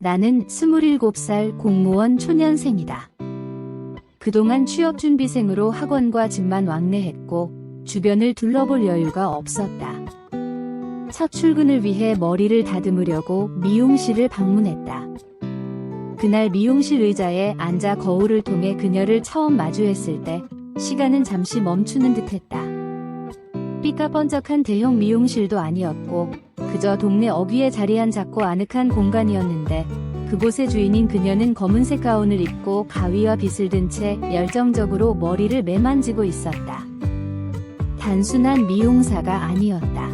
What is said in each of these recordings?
나는 27살 공무원 초년생이다. 그동안 취업준비생으로 학원과 집만 왕래했고 주변을 둘러볼 여유가 없었다. 첫 출근을 위해 머리를 다듬으려고 미용실을 방문했다. 그날 미용실 의자에 앉아 거울을 통해 그녀를 처음 마주했을 때 시간은 잠시 멈추는 듯했다. 삐까번쩍한 대형 미용실도 아니었고 그저 동네 어귀에 자리한 작고 아늑한 공간이었는데 그곳의 주인인 그녀는 검은색 가운을 입고 가위와 빗을 든 채 열정적으로 머리를 매만지고 있었다. 단순한 미용사가 아니었다.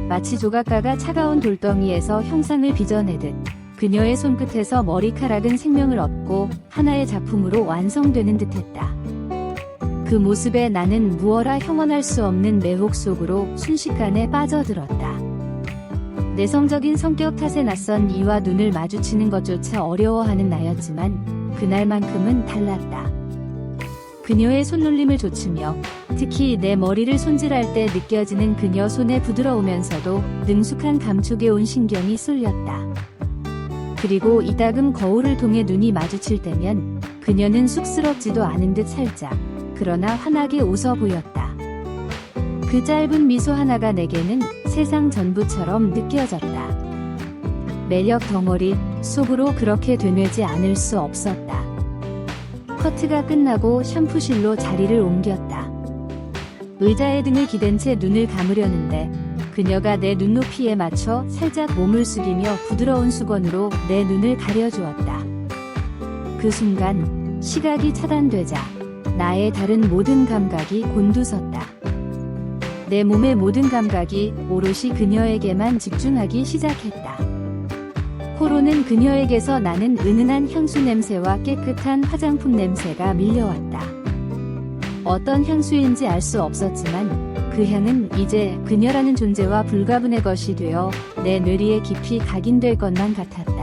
마치 조각가가 차가운 돌덩이에서 형상을 빚어내듯 그녀의 손끝에서 머리카락은 생명을 얻고 하나의 작품으로 완성되는 듯했다. 그 모습에 나는 무어라 형언할 수 없는 매혹 속으로 순식간에 빠져들었다. 내성적인 성격 탓에 낯선 이와 눈을 마주치는 것조차 어려워하는 나였지만 그날만큼은 달랐다. 그녀의 손놀림을 좇으며 특히 내 머리를 손질할 때 느껴지는 그녀 손의 부드러우면서도 능숙한 감촉에 온 신경이 쏠렸다. 그리고 이따금 거울을 통해 눈이 마주칠 때면 그녀는 쑥스럽지도 않은 듯 살짝, 그러나 환하게 웃어 보였다. 그 짧은 미소 하나가 내게는 세상 전부처럼 느껴졌다. 매력 덩어리, 속으로 그렇게 되뇌지 않을 수 없었다. 커트가 끝나고 샴푸실로 자리를 옮겼다. 의자에 등을 기댄 채 눈을 감으려는데 그녀가 내 눈높이에 맞춰 살짝 몸을 숙이며 부드러운 수건으로 내 눈을 가려주었다. 그 순간 시각이 차단되자 나의 다른 모든 감각이 곤두섰다. 내 몸의 모든 감각이 오롯이 그녀에게만 집중하기 시작했다. 코로는 그녀에게서 나는 은은한 향수 냄새와 깨끗한 화장품 냄새가 밀려왔다. 어떤 향수인지 알 수 없었지만 그 향은 이제 그녀라는 존재와 불가분의 것이 되어 내 뇌리에 깊이 각인될 것만 같았다.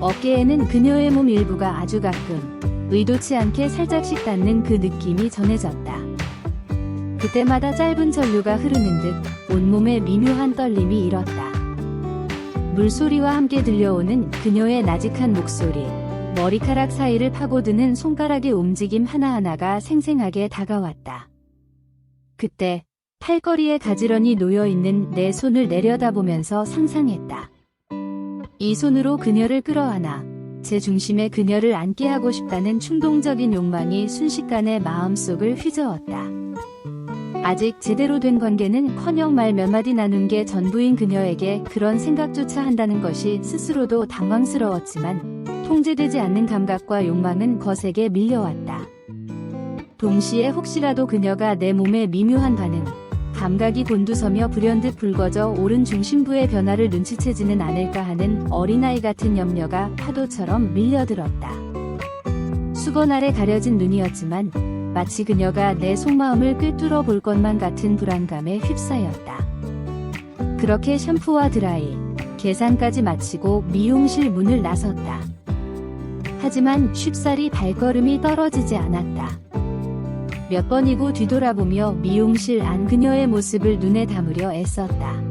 어깨에는 그녀의 몸 일부가 아주 가끔 의도치 않게 살짝씩 닿는 그 느낌이 전해졌다. 그때마다 짧은 전류가 흐르는 듯 온몸에 미묘한 떨림이 일었다. 물소리와 함께 들려오는 그녀의 나직한 목소리, 머리카락 사이를 파고드는 손가락의 움직임 하나하나가 생생하게 다가왔다. 그때 팔걸이에 가지런히 놓여있는 내 손을 내려다보면서 상상했다. 이 손으로 그녀를 끌어안아 제 중심에 그녀를 안게 하고 싶다는 충동적인 욕망이 순식간에 마음속을 휘저었다. 아직 제대로 된 관계는커녕 말 몇 마디 나눈 게 전부인 그녀에게 그런 생각조차 한다는 것이 스스로도 당황스러웠지만 통제되지 않는 감각과 욕망은 거세게 밀려왔다. 동시에 혹시라도 그녀가 내 몸의 미묘한 반응, 감각이 곤두서며 불현듯 붉어져 오른 중심부의 변화를 눈치채지는 않을까 하는 어린아이 같은 염려가 파도처럼 밀려들었다. 수건 아래 가려진 눈이었지만 마치 그녀가 내 속마음을 꿰뚫어 볼 것만 같은 불안감에 휩싸였다. 그렇게 샴푸와 드라이, 계산까지 마치고 미용실 문을 나섰다. 하지만 쉽사리 발걸음이 떨어지지 않았다. 몇 번이고 뒤돌아보며 미용실 안 그녀의 모습을 눈에 담으려 애썼다.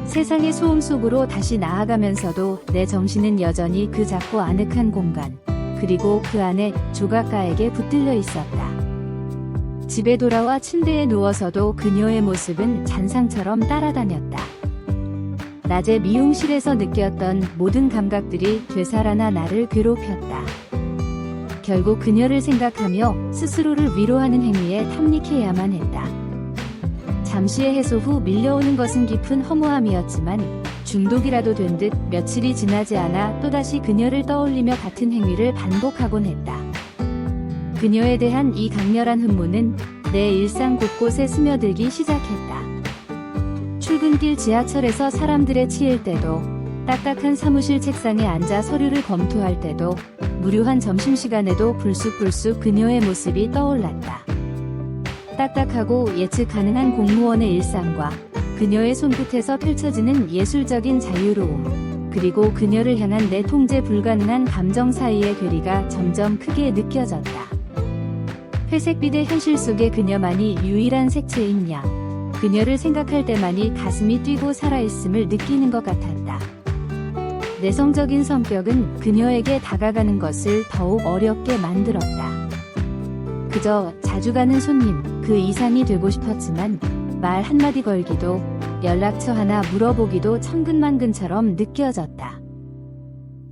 세상의 소음 속으로 다시 나아가면서도 내 정신은 여전히 그 작고 아늑한 공간, 그리고 그 안에 조각가에게 붙들려 있었다. 집에 돌아와 침대에 누워서도 그녀의 모습은 잔상처럼 따라다녔다. 낮에 미용실에서 느꼈던 모든 감각들이 되살아나 나를 괴롭혔다. 결국 그녀를 생각하며 스스로를 위로하는 행위에 탐닉해야만 했다. 잠시의 해소 후 밀려오는 것은 깊은 허무함이었지만 중독이라도 된 듯 며칠이 지나지 않아 또다시 그녀를 떠올리며 같은 행위를 반복하곤 했다. 그녀에 대한 이 강렬한 흠모는 내 일상 곳곳에 스며들기 시작했다. 출근길 지하철에서 사람들에 치일 때도, 딱딱한 사무실 책상에 앉아 서류를 검토할 때도, 무료한 점심시간에도 불쑥불쑥 그녀의 모습이 떠올랐다. 딱딱하고 예측 가능한 공무원의 일상과 그녀의 손끝에서 펼쳐지는 예술적인 자유로움, 그리고 그녀를 향한 내 통제 불가능한 감정 사이의 괴리가 점점 크게 느껴졌다. 회색빛의 현실 속에 그녀만이 유일한 색채인 양, 그녀를 생각할 때만이 가슴이 뛰고 살아있음을 느끼는 것 같았다. 내성적인 성격은 그녀에게 다가가는 것을 더욱 어렵게 만들었다. 그저 자주 가는 손님 그 이상이 되고 싶었지만 말 한마디 걸기도 연락처 하나 물어보기도 천근만근처럼 느껴졌다.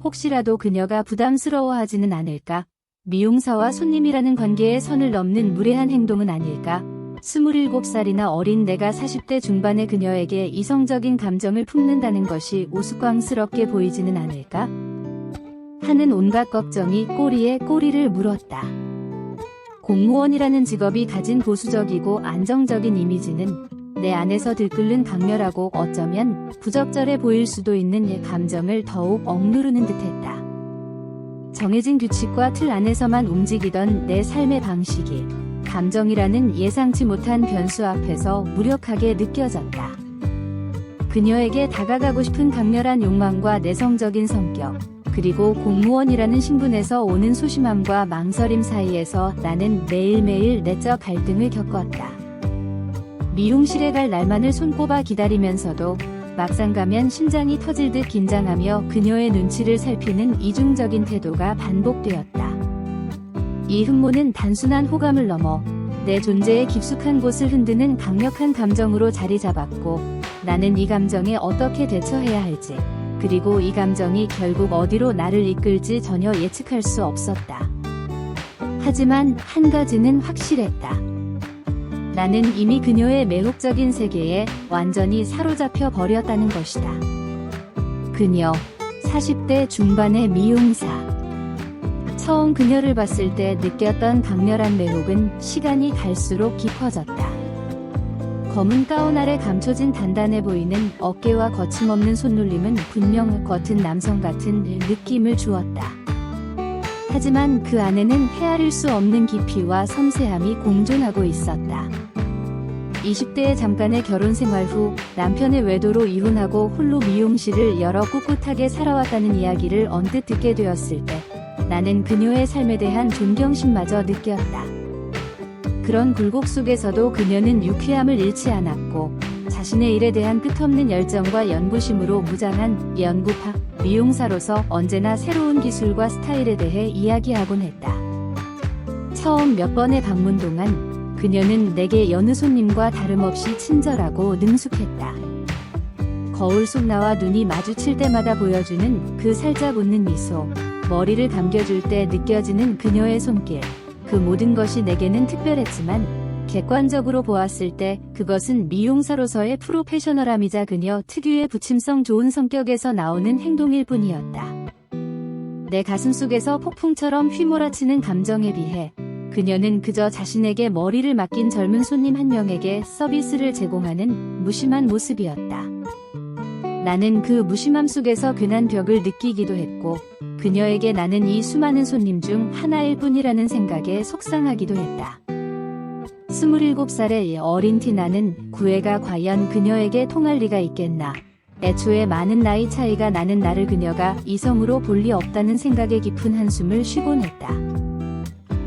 혹시라도 그녀가 부담스러워하지는 않을까? 미용사와 손님이라는 관계의 선을 넘는 무례한 행동은 아닐까? 27살이나 어린 내가 40대 중반의 그녀에게 이성적인 감정을 품는다는 것이 우스꽝스럽게 보이지는 않을까? 하는 온갖 걱정이 꼬리에 꼬리를 물었다. 공무원이라는 직업이 가진 보수적이고 안정적인 이미지는 내 안에서 들끓는 강렬하고 어쩌면 부적절해 보일 수도 있는 감정을 더욱 억누르는 듯했다. 정해진 규칙과 틀 안에서만 움직이던 내 삶의 방식이 감정이라는 예상치 못한 변수 앞에서 무력하게 느껴졌다. 그녀에게 다가가고 싶은 강렬한 욕망과 내성적인 성격, 그리고 공무원이라는 신분에서 오는 소심함과 망설임 사이에서 나는 매일매일 내적 갈등을 겪었다. 미용실에 갈 날만을 손꼽아 기다리면서도 막상 가면 심장이 터질 듯 긴장하며 그녀의 눈치를 살피는 이중적인 태도가 반복되었다. 이 흠모는 단순한 호감을 넘어 내 존재의 깊숙한 곳을 흔드는 강력한 감정으로 자리 잡았고, 나는 이 감정에 어떻게 대처해야 할지, 그리고 이 감정이 결국 어디로 나를 이끌지 전혀 예측할 수 없었다. 하지만 한 가지는 확실했다. 나는 이미 그녀의 매혹적인 세계에 완전히 사로잡혀 버렸다는 것이다. 그녀, 40대 중반의 미용사. 처음 그녀를 봤을 때 느꼈던 강렬한 매혹은 시간이 갈수록 깊어졌다. 검은 가운 아래 감춰진 단단해 보이는 어깨와 거침없는 손놀림은 분명 겉은 남성 같은 느낌을 주었다. 하지만 그 안에는 헤아릴 수 없는 깊이와 섬세함이 공존하고 있었다. 20대의 잠깐의 결혼 생활 후 남편의 외도로 이혼하고 홀로 미용실을 열어 꿋꿋하게 살아왔다는 이야기를 언뜻 듣게 되었을 때 나는 그녀의 삶에 대한 존경심마저 느꼈다. 그런 굴곡 속에서도 그녀는 유쾌함을 잃지 않았고 자신의 일에 대한 끝없는 열정과 연구심으로 무장한 연구파 미용사로서 언제나 새로운 기술과 스타일에 대해 이야기하곤 했다. 처음 몇 번의 방문 동안 그녀는 내게 여느 손님과 다름없이 친절하고 능숙했다. 거울 속 나와 눈이 마주칠 때마다 보여주는 그 살짝 웃는 미소, 머리를 감겨줄 때 느껴지는 그녀의 손길, 그 모든 것이 내게는 특별했지만 객관적으로 보았을 때 그것은 미용사로서의 프로페셔널함이자 그녀 특유의 부침성 좋은 성격에서 나오는 행동일 뿐이었다. 내 가슴속에서 폭풍처럼 휘몰아치는 감정에 비해 그녀는 그저 자신에게 머리를 맡긴 젊은 손님 한 명에게 서비스를 제공하는 무심한 모습이었다. 나는 그 무심함 속에서 괜한 벽을 느끼기도 했고 그녀에게 나는 이 수많은 손님 중 하나일 뿐이라는 생각에 속상하기도 했다. 27살의 어린 티나는 구애가 과연 그녀에게 통할 리가 있겠나. 애초에 많은 나이 차이가 나는 나를 그녀가 이성으로 볼 리 없다는 생각에 깊은 한숨을 쉬곤 했다.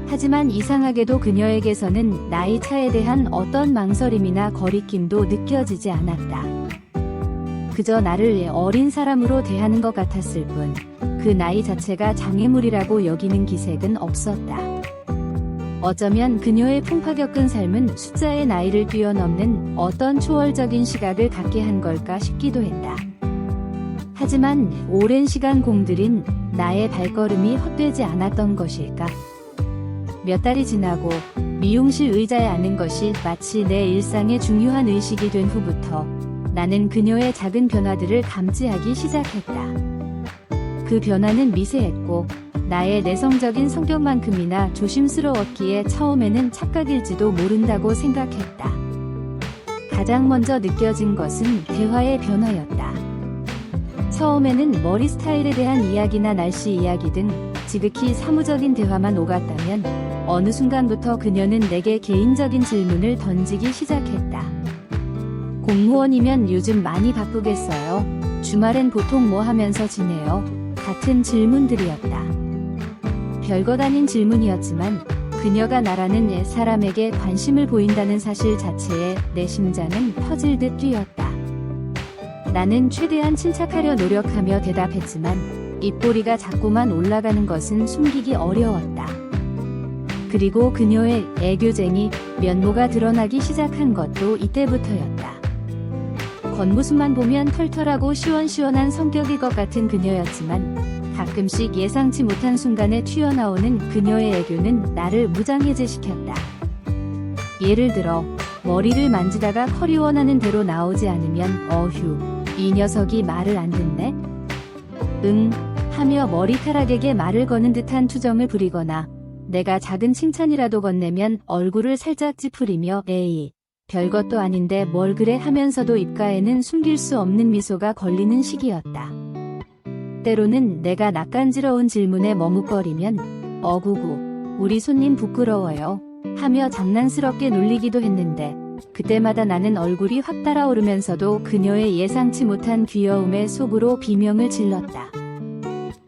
하지만 이상하게도 그녀에게서는 나이 차에 대한 어떤 망설임이나 거리낌도 느껴지지 않았다. 그저 나를 어린 사람으로 대하는 것 같았을 뿐, 그 나이 자체가 장애물이라고 여기는 기색은 없었다. 어쩌면 그녀의 풍파 겪은 삶은 숫자의 나이를 뛰어넘는 어떤 초월적인 시각을 갖게 한 걸까 싶기도 했다. 하지만 오랜 시간 공들인 나의 발걸음이 헛되지 않았던 것일까? 몇 달이 지나고 미용실 의자에 앉는 것이 마치 내 일상의 중요한 의식이 된 후부터 나는 그녀의 작은 변화들을 감지하기 시작했다. 그 변화는 미세했고 나의 내성적인 성격만큼이나 조심스러웠기에 처음에는 착각일지도 모른다고 생각했다. 가장 먼저 느껴진 것은 대화의 변화였다. 처음에는 머리 스타일에 대한 이야기나 날씨 이야기 등 지극히 사무적인 대화만 오갔다면 어느 순간부터 그녀는 내게 개인적인 질문을 던지기 시작했다. 공무원이면 요즘 많이 바쁘겠어요? 주말엔 보통 뭐 하면서 지내요? 같은 질문들이었다. 별것 아닌 질문이었지만 그녀가 나라는 사람에게 관심을 보인다는 사실 자체에 내 심장은 터질 듯 뛰었다. 나는 최대한 침착하려 노력하며 대답했지만 입꼬리가 자꾸만 올라가는 것은 숨기기 어려웠다. 그리고 그녀의 애교쟁이 면모가 드러나기 시작한 것도 이때부터였다. 겉모습만 보면 털털하고 시원시원한 성격일 것 같은 그녀였지만 가끔씩 예상치 못한 순간에 튀어나오는 그녀의 애교는 나를 무장해제시켰다. 예를 들어 머리를 만지다가 컬이 원하는 대로 나오지 않으면 어휴, 이 녀석이 말을 안 듣네? 응, 하며 머리카락에게 말을 거는 듯한 투정을 부리거나 내가 작은 칭찬이라도 건네면 얼굴을 살짝 찌푸리며 에이, 별것도 아닌데 뭘 그래 하면서도 입가에는 숨길 수 없는 미소가 걸리는 시기였다. 때로는 내가 낯간지러운 질문에 머뭇거리면 어구구, 우리 손님 부끄러워요 하며 장난스럽게 놀리기도 했는데 그때마다 나는 얼굴이 확 달아오르면서도 그녀의 예상치 못한 귀여움에 속으로 비명을 질렀다.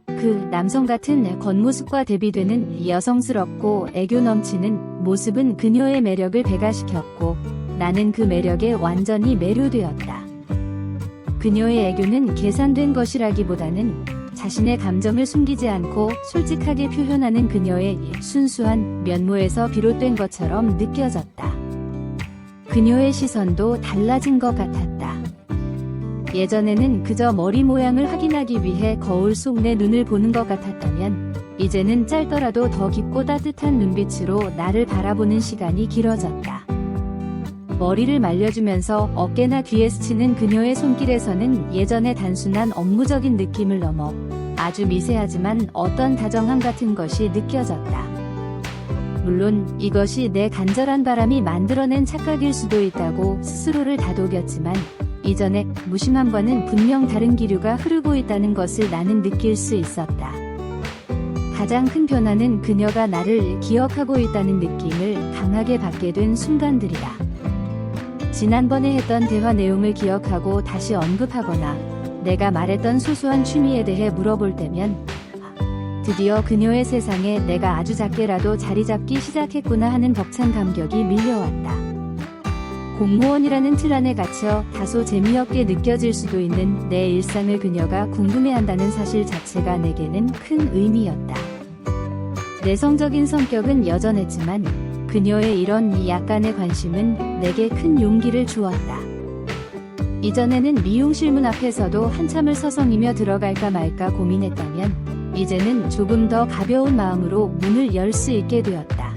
그 남성 같은 겉모습과 대비되는 여성스럽고 애교 넘치는 모습은 그녀의 매력을 배가시켰고 나는 그 매력에 완전히 매료되었다. 그녀의 애교는 계산된 것이라기보다는 자신의 감정을 숨기지 않고 솔직하게 표현하는 그녀의 순수한 면모에서 비롯된 것처럼 느껴졌다. 그녀의 시선도 달라진 것 같았다. 예전에는 그저 머리 모양을 확인하기 위해 거울 속 내 눈을 보는 것 같았다면 이제는 짧더라도 더 깊고 따뜻한 눈빛으로 나를 바라보는 시간이 길어졌다. 머리를 말려주면서 어깨나 귀에 스치는 그녀의 손길에서는 예전의 단순한 업무적인 느낌을 넘어 아주 미세하지만 어떤 다정함 같은 것이 느껴졌다. 물론 이것이 내 간절한 바람이 만들어낸 착각일 수도 있다고 스스로를 다독였지만 이전의 무심함과는 분명 다른 기류가 흐르고 있다는 것을 나는 느낄 수 있었다. 가장 큰 변화는 그녀가 나를 기억하고 있다는 느낌을 강하게 받게 된 순간들이다. 지난번에 했던 대화 내용을 기억하고 다시 언급하거나 내가 말했던 소소한 취미에 대해 물어볼 때면 드디어 그녀의 세상에 내가 아주 작게라도 자리 잡기 시작했구나 하는 벅찬 감격이 밀려왔다. 공무원이라는 틀 안에 갇혀 다소 재미없게 느껴질 수도 있는 내 일상을 그녀가 궁금해한다는 사실 자체가 내게는 큰 의미였다. 내성적인 성격은 여전했지만 그녀의 이런 약간의 관심은 내게 큰 용기를 주었다. 이전에는 미용실 문 앞에서도 한참을 서성이며 들어갈까 말까 고민했다면 이제는 조금 더 가벼운 마음으로 문을 열 수 있게 되었다.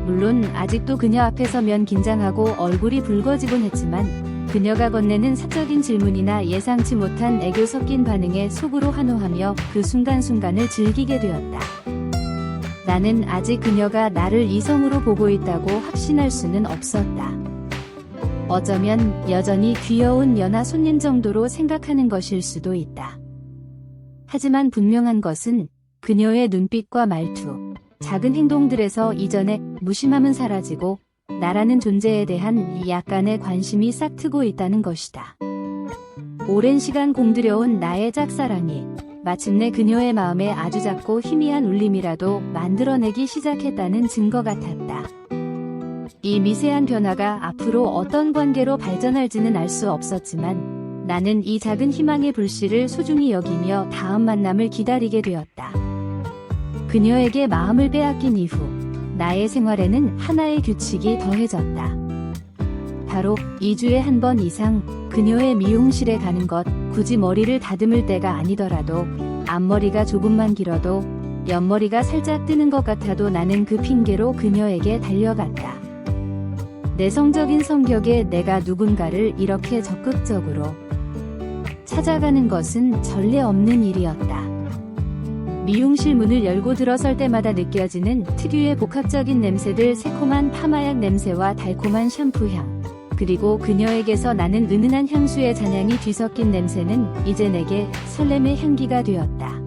물론 아직도 그녀 앞에 서면 긴장하고 얼굴이 붉어지곤 했지만 그녀가 건네는 사적인 질문이나 예상치 못한 애교 섞인 반응에 속으로 환호하며 그 순간순간을 즐기게 되었다. 나는 아직 그녀가 나를 이성으로 보고 있다고 확신할 수는 없었다. 어쩌면 여전히 귀여운 연하 손님 정도로 생각하는 것일 수도 있다. 하지만 분명한 것은 그녀의 눈빛과 말투, 작은 행동들에서 이전의 무심함은 사라지고 나라는 존재에 대한 약간의 관심이 싹트고 있다는 것이다. 오랜 시간 공들여온 나의 짝사랑이 마침내 그녀의 마음에 아주 작고 희미한 울림이라도 만들어내기 시작했다는 증거 같았다. 이 미세한 변화가 앞으로 어떤 관계로 발전할지는 알 수 없었지만 나는 이 작은 희망의 불씨를 소중히 여기며 다음 만남을 기다리게 되었다. 그녀에게 마음을 빼앗긴 이후 나의 생활에는 하나의 규칙이 더해졌다. 바로 2주에 한 번 이상 그녀의 미용실에 가는 것. 굳이 머리를 다듬을 때가 아니더라도 앞머리가 조금만 길어도 옆머리가 살짝 뜨는 것 같아도 나는 그 핑계로 그녀에게 달려갔다. 내성적인 성격의 내가 누군가를 이렇게 적극적으로 찾아가는 것은 전례 없는 일이었다. 미용실 문을 열고 들어설 때마다 느껴지는 특유의 복합적인 냄새들, 새콤한 파마약 냄새와 달콤한 샴푸향, 그리고 그녀에게서 나는 은은한 향수의 잔향이 뒤섞인 냄새는 이제 내게 설렘의 향기가 되었다.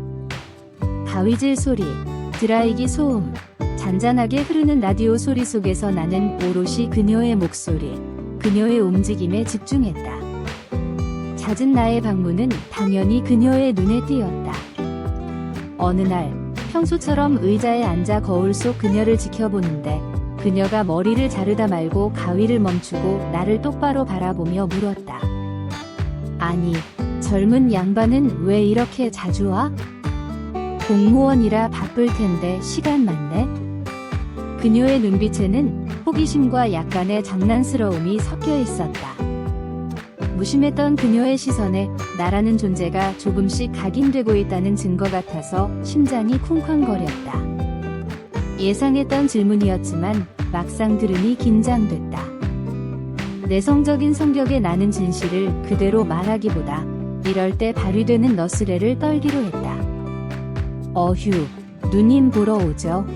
가위질 소리, 드라이기 소음, 잔잔하게 흐르는 라디오 소리 속에서 나는 오롯이 그녀의 목소리, 그녀의 움직임에 집중했다. 잦은 나의 방문은 당연히 그녀의 눈에 띄었다. 어느 날 평소처럼 의자에 앉아 거울 속 그녀를 지켜보는데 그녀가 머리를 자르다 말고 가위를 멈추고 나를 똑바로 바라보며 물었다. 아니, 젊은 양반은 왜 이렇게 자주 와? 공무원이라 바쁠 텐데 시간 많네? 그녀의 눈빛에는 호기심과 약간의 장난스러움이 섞여 있었다. 무심했던 그녀의 시선에 나라는 존재가 조금씩 각인되고 있다는 증거 같아서 심장이 쿵쾅거렸다. 예상했던 질문이었지만 막상 들으니 긴장됐다. 내성적인 성격의 나는 진실을 그대로 말하기보다 이럴 때 발휘되는 너스레를 떨기로 했다. 어휴, 누님 보러 오죠.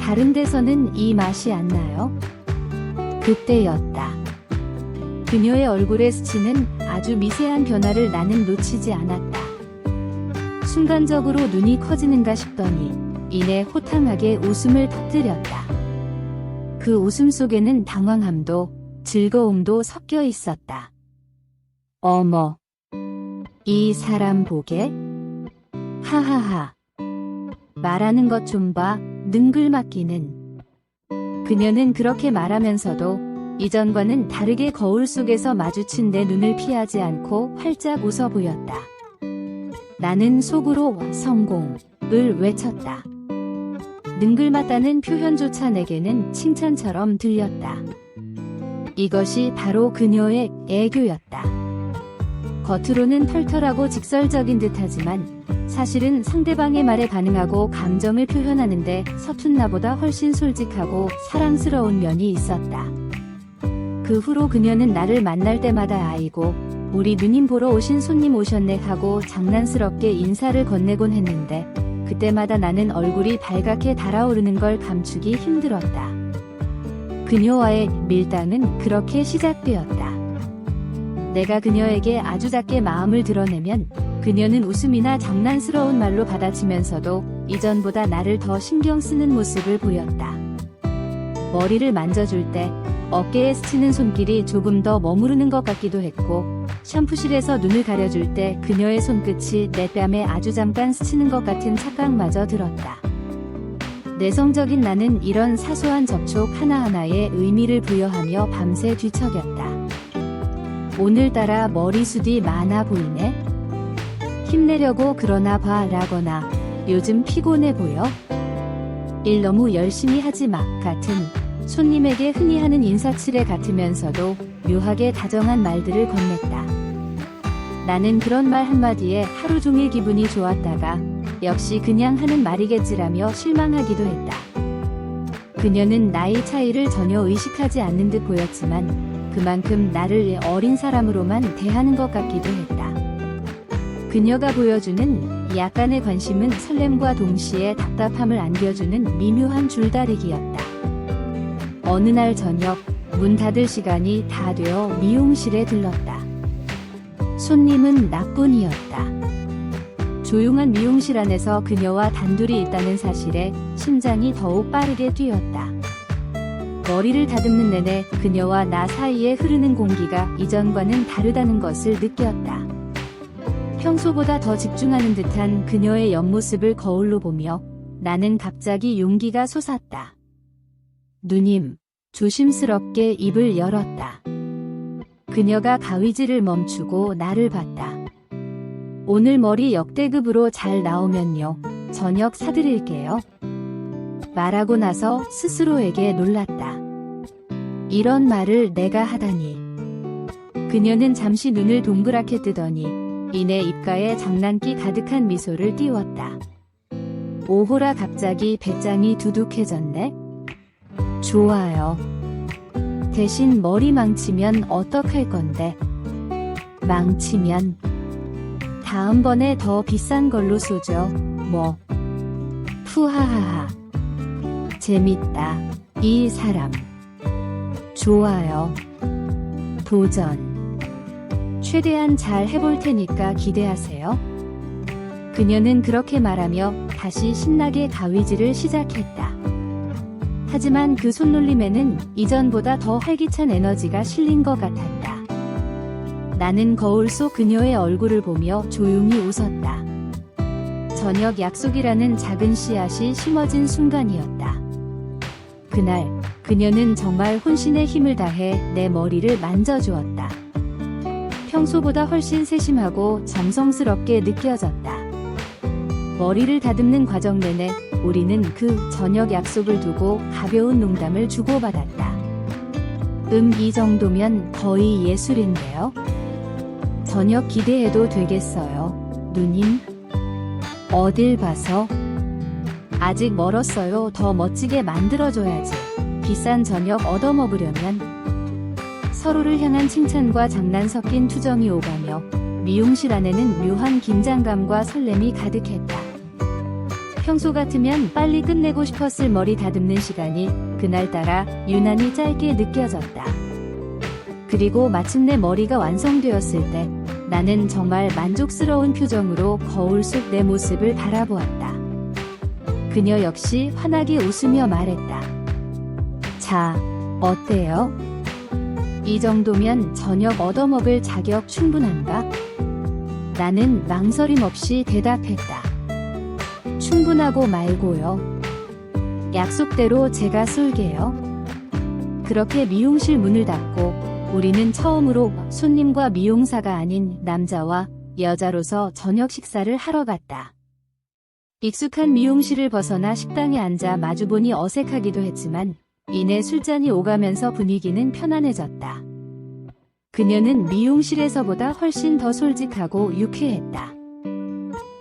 다른 데서는 이 맛이 안 나요? 그때였다. 그녀의 얼굴에 스치는 아주 미세한 변화를 나는 놓치지 않았다. 순간적으로 눈이 커지는가 싶더니 이내 호탕하게 웃음을 터뜨렸다. 그 웃음 속에는 당황함도 즐거움도 섞여 있었다. 어머, 이 사람 보게? 하하하. 말하는 것 좀 봐, 능글맞기는. 그녀는 그렇게 말하면서도 이전과는 다르게 거울 속에서 마주친 내 눈을 피하지 않고 활짝 웃어 보였다. 나는 속으로 성공을 외쳤다. 능글맞다는 표현조차 내게는 칭찬처럼 들렸다. 이것이 바로 그녀의 애교였다. 겉으로는 털털하고 직설적인 듯하지만 사실은 상대방의 말에 반응하고 감정을 표현하는데 서툰 나보다 훨씬 솔직하고 사랑스러운 면이 있었다. 그 후로 그녀는 나를 만날 때마다 아이고, 우리 누님 보러 오신 손님 오셨네 하고 장난스럽게 인사를 건네곤 했는데 그때마다 나는 얼굴이 발갛게 달아오르는 걸 감추기 힘들었다. 그녀와의 밀당은 그렇게 시작되었다. 내가 그녀에게 아주 작게 마음을 드러내면 그녀는 웃음이나 장난스러운 말로 받아치면서도 이전보다 나를 더 신경 쓰는 모습을 보였다. 머리를 만져줄 때 어깨에 스치는 손길이 조금 더 머무르는 것 같기도 했고, 샴푸실에서 눈을 가려줄 때 그녀의 손끝이 내 뺨에 아주 잠깐 스치는 것 같은 착각마저 들었다. 내성적인 나는 이런 사소한 접촉 하나하나에 의미를 부여하며 밤새 뒤척였다. 오늘따라 머리숱이 많아 보이네? 힘내려고 그러나 봐 라거나 요즘 피곤해 보여? 일 너무 열심히 하지 마 같은 손님에게 흔히 하는 인사치레 같으면서도 묘하게 다정한 말들을 건넸다. 나는 그런 말 한마디에 하루 종일 기분이 좋았다가 역시 그냥 하는 말이겠지라며 실망하기도 했다. 그녀는 나이 차이를 전혀 의식하지 않는 듯 보였지만 그만큼 나를 어린 사람으로만 대하는 것 같기도 했다. 그녀가 보여주는 약간의 관심은 설렘과 동시에 답답함을 안겨주는 미묘한 줄다리기였다. 어느 날 저녁, 문 닫을 시간이 다 되어 미용실에 들렀다. 손님은 나뿐이었다. 조용한 미용실 안에서 그녀와 단둘이 있다는 사실에 심장이 더욱 빠르게 뛰었다. 머리를 다듬는 내내 그녀와 나 사이에 흐르는 공기가 이전과는 다르다는 것을 느꼈다. 평소보다 더 집중하는 듯한 그녀의 옆모습을 거울로 보며 나는 갑자기 용기가 솟았다. 누님, 조심스럽게 입을 열었다. 그녀가 가위질을 멈추고 나를 봤다. 오늘 머리 역대급으로 잘 나오면요, 저녁 사드릴게요. 말하고 나서 스스로에게 놀랐다. 이런 말을 내가 하다니. 그녀는 잠시 눈을 동그랗게 뜨더니 이내 입가에 장난기 가득한 미소를 띄웠다. 오호라 갑자기 배짱이 두둑해졌네? 좋아요. 대신 머리 망치면 어떡할 건데? 망치면 다음번에 더 비싼 걸로 쏘죠. 뭐. 푸하하하. 재밌다. 이 사람. 좋아요. 도전. 최대한 잘 해볼 테니까 기대하세요. 그녀는 그렇게 말하며 다시 신나게 가위질을 시작했다. 하지만 그 손놀림에는 이전보다 더 활기찬 에너지가 실린 것 같았다. 나는 거울 속 그녀의 얼굴을 보며 조용히 웃었다. 저녁 약속이라는 작은 씨앗이 심어진 순간이었다. 그날 그녀는 정말 혼신의 힘을 다해 내 머리를 만져주었다. 평소보다 훨씬 세심하고 정성스럽게 느껴졌다. 머리를 다듬는 과정 내내 우리는 그 저녁 약속을 두고 가벼운 농담을 주고받았다. 이 정도면 거의 예술인데요. 저녁 기대해도 되겠어요, 누님? 어딜 봐서? 아직 멀었어요. 더 멋지게 만들어줘야지. 비싼 저녁 얻어먹으려면. 서로를 향한 칭찬과 장난 섞인 투정이 오가며 미용실 안에는 묘한 긴장감과 설렘이 가득했다. 평소 같으면 빨리 끝내고 싶었을 머리 다듬는 시간이 그날따라 유난히 짧게 느껴졌다. 그리고 마침내 머리가 완성되었을 때 나는 정말 만족스러운 표정으로 거울 속 내 모습을 바라보았다. 그녀 역시 환하게 웃으며 말했다. 자, 어때요? 이 정도면 저녁 얻어먹을 자격 충분한가? 나는 망설임 없이 대답했다. 충분하고 말고요. 약속대로 제가 쏠게요. 그렇게 미용실 문을 닫고 우리는 처음으로 손님과 미용사가 아닌 남자와 여자로서 저녁 식사를 하러 갔다. 익숙한 미용실을 벗어나 식당에 앉아 마주보니 어색하기도 했지만 이내 술잔이 오가면서 분위기는 편안해졌다. 그녀는 미용실에서보다 훨씬 더 솔직하고 유쾌했다.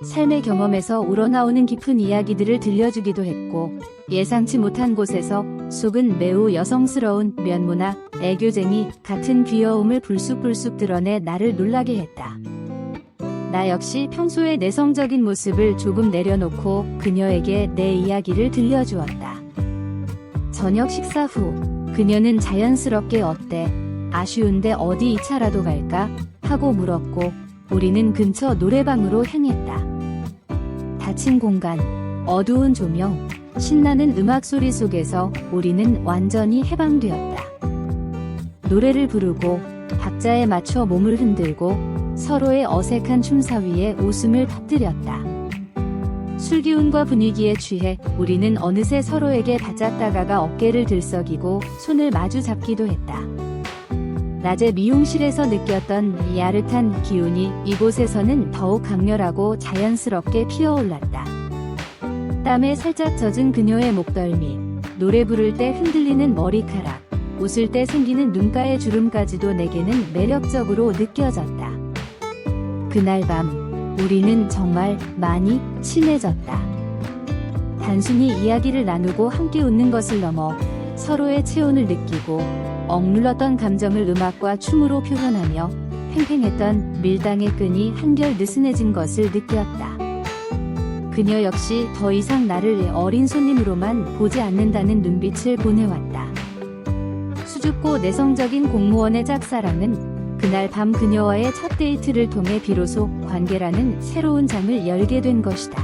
삶의 경험에서 우러나오는 깊은 이야기들을 들려주기도 했고 예상치 못한 곳에서 속은 매우 여성스러운 면모나 애교쟁이 같은 귀여움을 불쑥불쑥 드러내 나를 놀라게 했다. 나 역시 평소의 내성적인 모습을 조금 내려놓고 그녀에게 내 이야기를 들려주었다. 저녁 식사 후 그녀는 자연스럽게 어때? 아쉬운데 어디 2차라도 갈까? 하고 물었고 우리는 근처 노래방으로 향했다. 닫힌 공간, 어두운 조명, 신나는 음악 소리 속에서 우리는 완전히 해방되었다. 노래를 부르고 박자에 맞춰 몸을 흔들고 서로의 어색한 춤사위에 웃음을 터뜨렸다. 술기운과 분위기에 취해 우리는 어느새 서로에게 바짝 다가가 어깨를 들썩이고 손을 마주 잡기도 했다. 낮에 미용실에서 느꼈던 이 야릇한 기운이 이곳에서는 더욱 강렬하고 자연스럽게 피어올랐다. 땀에 살짝 젖은 그녀의 목덜미, 노래 부를 때 흔들리는 머리카락, 웃을 때 생기는 눈가의 주름까지도 내게는 매력적으로 느껴졌다. 그날 밤, 우리는 정말 많이 친해졌다. 단순히 이야기를 나누고 함께 웃는 것을 넘어 서로의 체온을 느끼고 억눌렀던 감정을 음악과 춤으로 표현하며 팽팽했던 밀당의 끈이 한결 느슨해진 것을 느꼈다. 그녀 역시 더 이상 나를 어린 손님으로만 보지 않는다는 눈빛을 보내왔다. 수줍고 내성적인 공무원의 짝사랑은 그날 밤 그녀와의 첫 데이트를 통해 비로소 관계라는 새로운 장을 열게 된 것이다.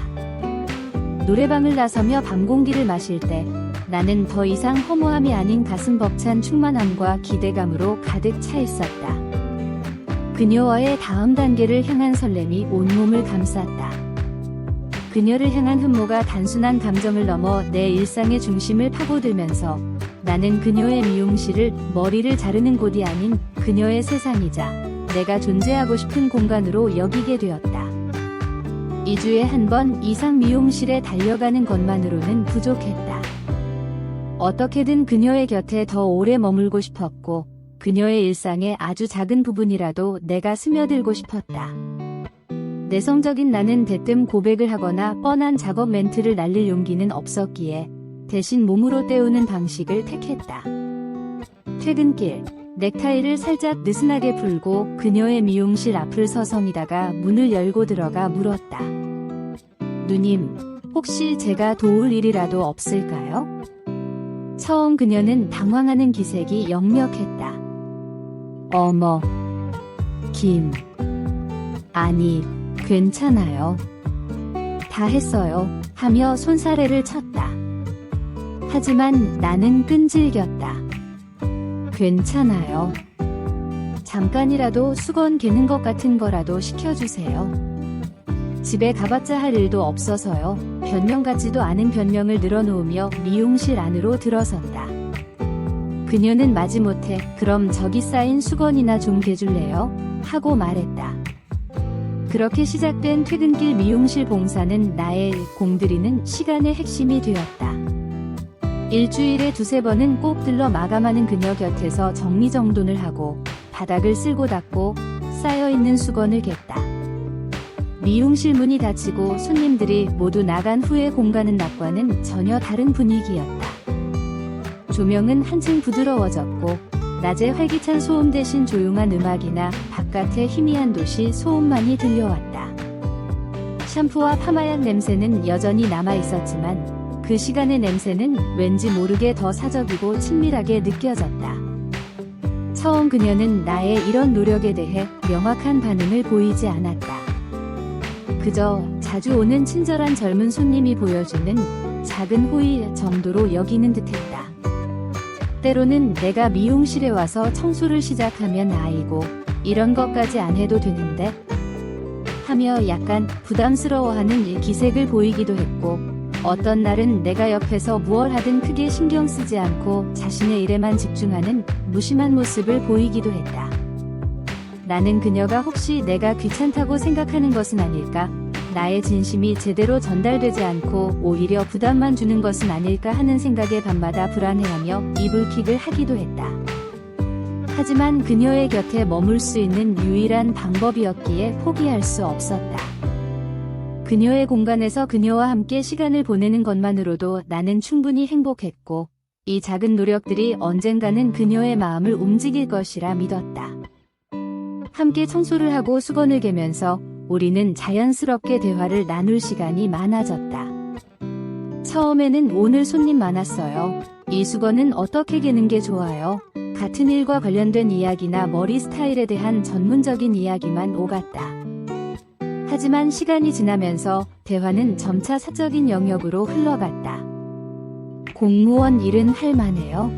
노래방을 나서며 밤 공기를 마실 때 나는 더 이상 허무함이 아닌 가슴 벅찬 충만함과 기대감으로 가득 차 있었다. 그녀와의 다음 단계를 향한 설렘이 온몸을 감쌌다. 그녀를 향한 흠모가 단순한 감정을 넘어 내 일상의 중심을 파고들면서 나는 그녀의 미용실을 머리를 자르는 곳이 아닌 그녀의 세상이자 내가 존재하고 싶은 공간으로 여기게 되었다. 2주에 한 번 이상 미용실에 달려가는 것만으로는 부족했다. 어떻게든 그녀의 곁에 더 오래 머물고 싶었고 그녀의 일상의 아주 작은 부분이라도 내가 스며들고 싶었다. 내성적인 나는 대뜸 고백을 하거나 뻔한 작업 멘트를 날릴 용기는 없었기에 대신 몸으로 때우는 방식을 택했다. 퇴근길, 넥타이를 살짝 느슨하게 풀고 그녀의 미용실 앞을 서성이다가 문을 열고 들어가 물었다. 누님, 혹시 제가 도울 일이라도 없을까요? 처음 그녀는 당황하는 기색이 역력했다. 어머, 아니, 괜찮아요. 다 했어요. 하며 손사래를 쳤다. 하지만 나는 끈질겼다. 괜찮아요. 잠깐이라도 수건 개는 것 같은 거라도 시켜주세요. 집에 가봤자 할 일도 없어서요. 변명 같지도 않은 변명을 늘어놓으며 미용실 안으로 들어섰다. 그녀는 마지못해 그럼 저기 쌓인 수건이나 좀 개줄래요? 하고 말했다. 그렇게 시작된 퇴근길 미용실 봉사는 나의 공들이는 시간의 핵심이 되었다. 일주일에 두세 번은 꼭 들러 마감하는 그녀 곁에서 정리정돈을 하고 바닥을 쓸고 닦고 쌓여있는 수건을 갰다. 미용실 문이 닫히고 손님들이 모두 나간 후의 공간은 낮과는 전혀 다른 분위기였다. 조명은 한층 부드러워졌고 낮에 활기찬 소음 대신 조용한 음악이나 바깥의 희미한 도시 소음만이 들려왔다. 샴푸와 파마약 냄새는 여전히 남아있었지만 그 시간의 냄새는 왠지 모르게 더 사적이고 친밀하게 느껴졌다. 처음 그녀는 나의 이런 노력에 대해 명확한 반응을 보이지 않았다. 그저 자주 오는 친절한 젊은 손님이 보여주는 작은 호의 정도로 여기는 듯했다. 때로는 내가 미용실에 와서 청소를 시작하면 아이고 이런 것까지 안 해도 되는데 하며 약간 부담스러워하는 기색을 보이기도 했고 어떤 날은 내가 옆에서 무얼 하든 크게 신경 쓰지 않고 자신의 일에만 집중하는 무심한 모습을 보이기도 했다. 나는 그녀가 혹시 내가 귀찮다고 생각하는 것은 아닐까? 나의 진심이 제대로 전달되지 않고 오히려 부담만 주는 것은 아닐까 하는 생각에 밤마다 불안해하며 이불킥을 하기도 했다. 하지만 그녀의 곁에 머물 수 있는 유일한 방법이었기에 포기할 수 없었다. 그녀의 공간에서 그녀와 함께 시간을 보내는 것만으로도 나는 충분히 행복했고 이 작은 노력들이 언젠가는 그녀의 마음을 움직일 것이라 믿었다. 함께 청소를 하고 수건을 개면서 우리는 자연스럽게 대화를 나눌 시간이 많아졌다. 처음에는 오늘 손님 많았어요. 이 수건은 어떻게 개는 게 좋아요? 같은 일과 관련된 이야기나 머리 스타일에 대한 전문적인 이야기만 오갔다. 하지만 시간이 지나면서 대화는 점차 사적인 영역으로 흘러갔다. 공무원 일은 할 만해요?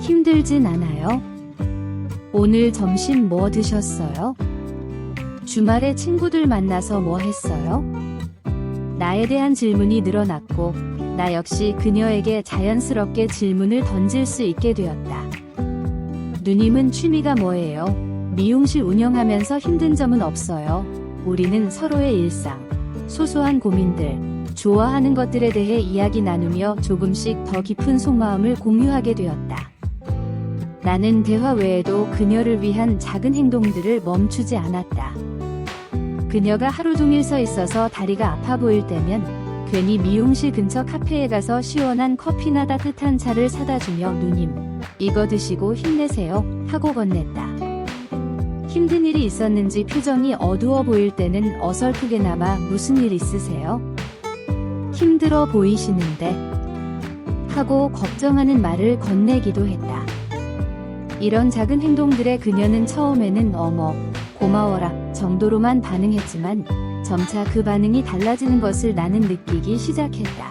힘들진 않아요? 오늘 점심 뭐 드셨어요? 주말에 친구들 만나서 뭐 했어요? 나에 대한 질문이 늘어났고 나 역시 그녀에게 자연스럽게 질문을 던질 수 있게 되었다. 누님은 취미가 뭐예요? 미용실 운영하면서 힘든 점은 없어요. 우리는 서로의 일상, 소소한 고민들, 좋아하는 것들에 대해 이야기 나누며 조금씩 더 깊은 속마음을 공유하게 되었다. 나는 대화 외에도 그녀를 위한 작은 행동들을 멈추지 않았다. 그녀가 하루 종일 서 있어서 다리가 아파 보일 때면 괜히 미용실 근처 카페에 가서 시원한 커피나 따뜻한 차를 사다 주며 누님, 이거 드시고 힘내세요 하고 건넸다. 힘든 일이 있었는지 표정이 어두워 보일 때는 어설프게나마 무슨 일 있으세요? 힘들어 보이시는데 하고 걱정하는 말을 건네기도 했다. 이런 작은 행동들에 그녀는 처음에는 어머, 고마워라 정도로만 반응했지만 점차 그 반응이 달라지는 것을 나는 느끼기 시작했다.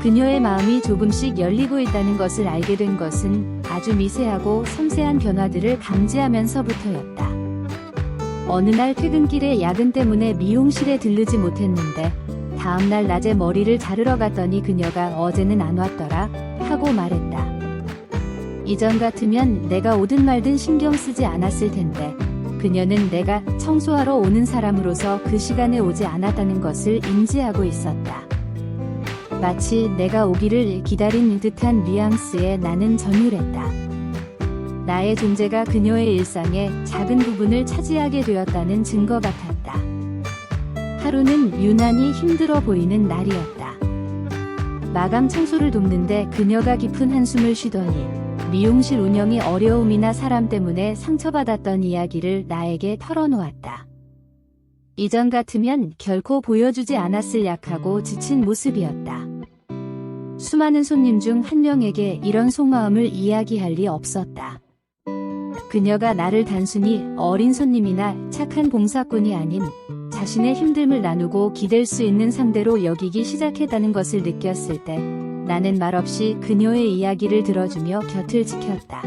그녀의 마음이 조금씩 열리고 있다는 것을 알게 된 것은 아주 미세하고 섬세한 변화들을 감지하면서부터였다. 어느 날 퇴근길에 야근 때문에 미용실에 들르지 못했는데 다음날 낮에 머리를 자르러 갔더니 그녀가 어제는 안 왔더라 하고 말했다. 이전 같으면 내가 오든 말든 신경 쓰지 않았을 텐데 그녀는 내가 청소하러 오는 사람으로서 그 시간에 오지 않았다는 것을 인지하고 있었다. 마치 내가 오기를 기다린 듯한 뉘앙스에 나는 전율했다. 나의 존재가 그녀의 일상의 작은 부분을 차지하게 되었다는 증거 같았다. 하루는 유난히 힘들어 보이는 날이었다. 마감 청소를 돕는데 그녀가 깊은 한숨을 쉬더니 미용실 운영의 어려움이나 사람 때문에 상처받았던 이야기를 나에게 털어놓았다. 이전 같으면 결코 보여주지 않았을 약하고 지친 모습이었다. 수많은 손님 중 한 명에게 이런 속마음을 이야기할 리 없었다. 그녀가 나를 단순히 어린 손님이나 착한 봉사꾼이 아닌 자신의 힘듦을 나누고 기댈 수 있는 상대로 여기기 시작했다는 것을 느꼈을 때 나는 말없이 그녀의 이야기를 들어주며 곁을 지켰다.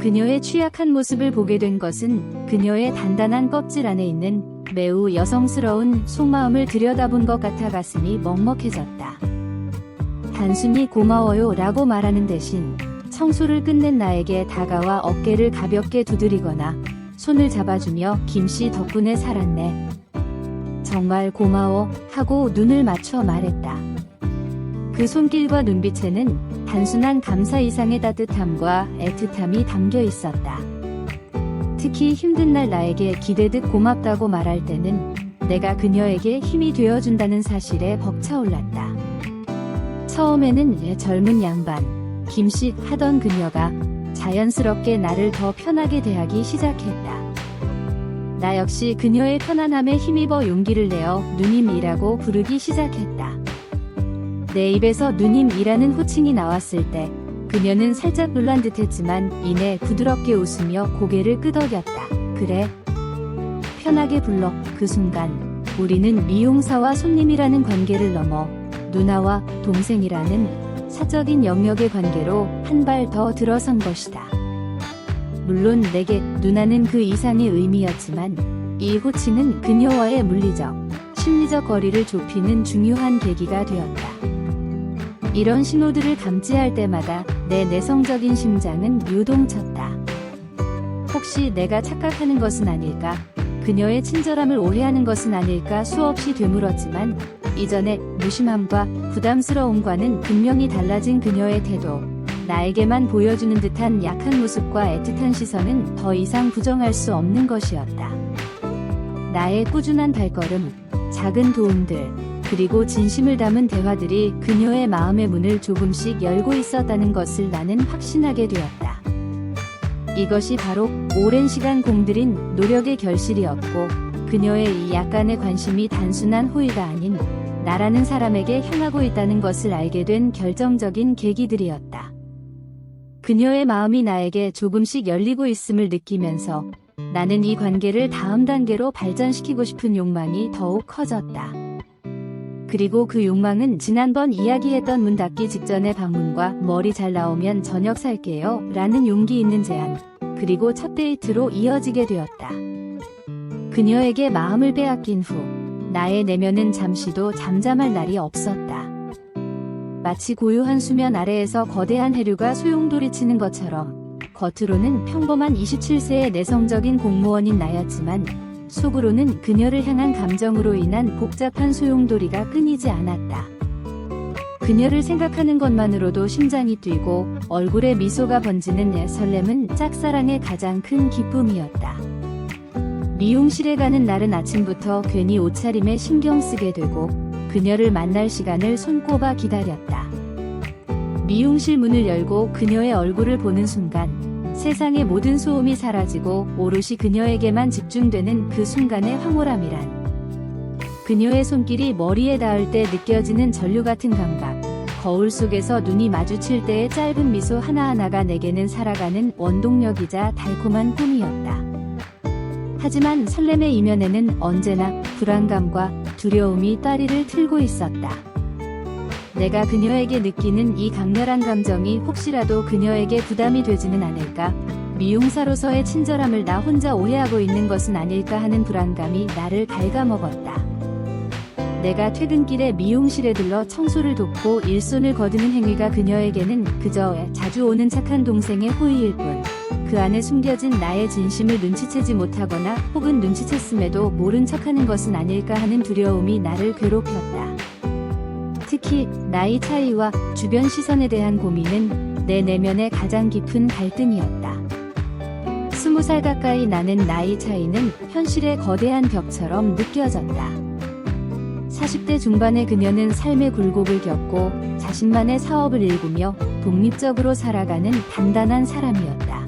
그녀의 취약한 모습을 보게 된 것은 그녀의 단단한 껍질 안에 있는 매우 여성스러운 속마음을 들여다본 것 같아 가슴이 먹먹해졌다. 단순히 고마워요 라고 말하는 대신 청소를 끝낸 나에게 다가와 어깨를 가볍게 두드리거나 손을 잡아주며 김씨 덕분에 살았네. 정말 고마워 하고 눈을 맞춰 말했다. 그 손길과 눈빛에는 단순한 감사 이상의 따뜻함과 애틋함이 담겨 있었다. 특히 힘든 날 나에게 기대듯 고맙다고 말할 때는 내가 그녀에게 힘이 되어준다는 사실에 벅차올랐다. 처음에는 젊은 양반, 김씨 하던 그녀가 자연스럽게 나를 더 편하게 대하기 시작했다. 나 역시 그녀의 편안함에 힘입어 용기를 내어 누님이라고 부르기 시작했다. 내 입에서 누님이라는 호칭이 나왔을 때 그녀는 살짝 놀란 듯했지만 이내 부드럽게 웃으며 고개를 끄덕였다. 그래, 편하게 불러. 그 순간 우리는 미용사와 손님이라는 관계를 넘어 누나와 동생이라는 사적인 영역의 관계로 한 발 더 들어선 것이다. 물론 내게 누나는 그 이상의 의미였지만 이 호칭은 그녀와의 물리적, 심리적 거리를 좁히는 중요한 계기가 되었다. 이런 신호들을 감지할 때마다 내 내성적인 심장은 요동쳤다. 혹시 내가 착각하는 것은 아닐까? 그녀의 친절함을 오해하는 것은 아닐까 수없이 되물었지만 이전의 무심함과 부담스러움과는 분명히 달라진 그녀의 태도, 나에게만 보여주는 듯한 약한 모습과 애틋한 시선은 더 이상 부정할 수 없는 것이었다. 나의 꾸준한 발걸음, 작은 도움들, 그리고 진심을 담은 대화들이 그녀의 마음의 문을 조금씩 열고 있었다는 것을 나는 확신하게 되었다. 이것이 바로 오랜 시간 공들인 노력의 결실이었고 그녀의 이 약간의 관심이 단순한 호의가 아닌 나라는 사람에게 향하고 있다는 것을 알게 된 결정적인 계기들이었다. 그녀의 마음이 나에게 조금씩 열리고 있음을 느끼면서 나는 이 관계를 다음 단계로 발전시키고 싶은 욕망이 더욱 커졌다. 그리고 그 욕망은 지난번 이야기했던 문 닫기 직전의 방문과 머리 잘 나오면 저녁 살게요 라는 용기 있는 제안, 그리고 첫 데이트로 이어지게 되었다. 그녀에게 마음을 빼앗긴 후 나의 내면은 잠시도 잠잠할 날이 없었다. 마치 고요한 수면 아래에서 거대한 해류가 소용돌이치는 것처럼 겉으로는 평범한 27세의 내성적인 공무원인 나였지만 속으로는 그녀를 향한 감정으로 인한 복잡한 소용돌이가 끊이지 않았다. 그녀를 생각하는 것만으로도 심장이 뛰고 얼굴에 미소가 번지는 내 설렘은 짝사랑의 가장 큰 기쁨이었다. 미용실에 가는 날은 아침부터 괜히 옷차림에 신경 쓰게 되고 그녀를 만날 시간을 손꼽아 기다렸다. 미용실 문을 열고 그녀의 얼굴을 보는 순간 세상의 모든 소음이 사라지고 오롯이 그녀에게만 집중되는 그 순간의 황홀함이란. 그녀의 손길이 머리에 닿을 때 느껴지는 전류 같은 감각, 거울 속에서 눈이 마주칠 때의 짧은 미소 하나하나가 내게는 살아가는 원동력이자 달콤한 꿈이었다. 하지만 설렘의 이면에는 언제나 불안감과 두려움이 따리를 틀고 있었다. 내가 그녀에게 느끼는 이 강렬한 감정이 혹시라도 그녀에게 부담이 되지는 않을까? 미용사로서의 친절함을 나 혼자 오해하고 있는 것은 아닐까 하는 불안감이 나를 갉아먹었다. 내가 퇴근길에 미용실에 들러 청소를 돕고 일손을 거두는 행위가 그녀에게는 그저 자주 오는 착한 동생의 호의일 뿐, 그 안에 숨겨진 나의 진심을 눈치채지 못하거나 혹은 눈치챘음에도 모른 척하는 것은 아닐까 하는 두려움이 나를 괴롭혔다. 특히 나이 차이와 주변 시선에 대한 고민은 내 내면의 가장 깊은 갈등이었다. 20살 가까이 나는 나이 차이는 현실의 거대한 벽처럼 느껴졌다. 40대 중반의 그녀는 삶의 굴곡을 겪고 자신만의 사업을 일구며 독립적으로 살아가는 단단한 사람이었다.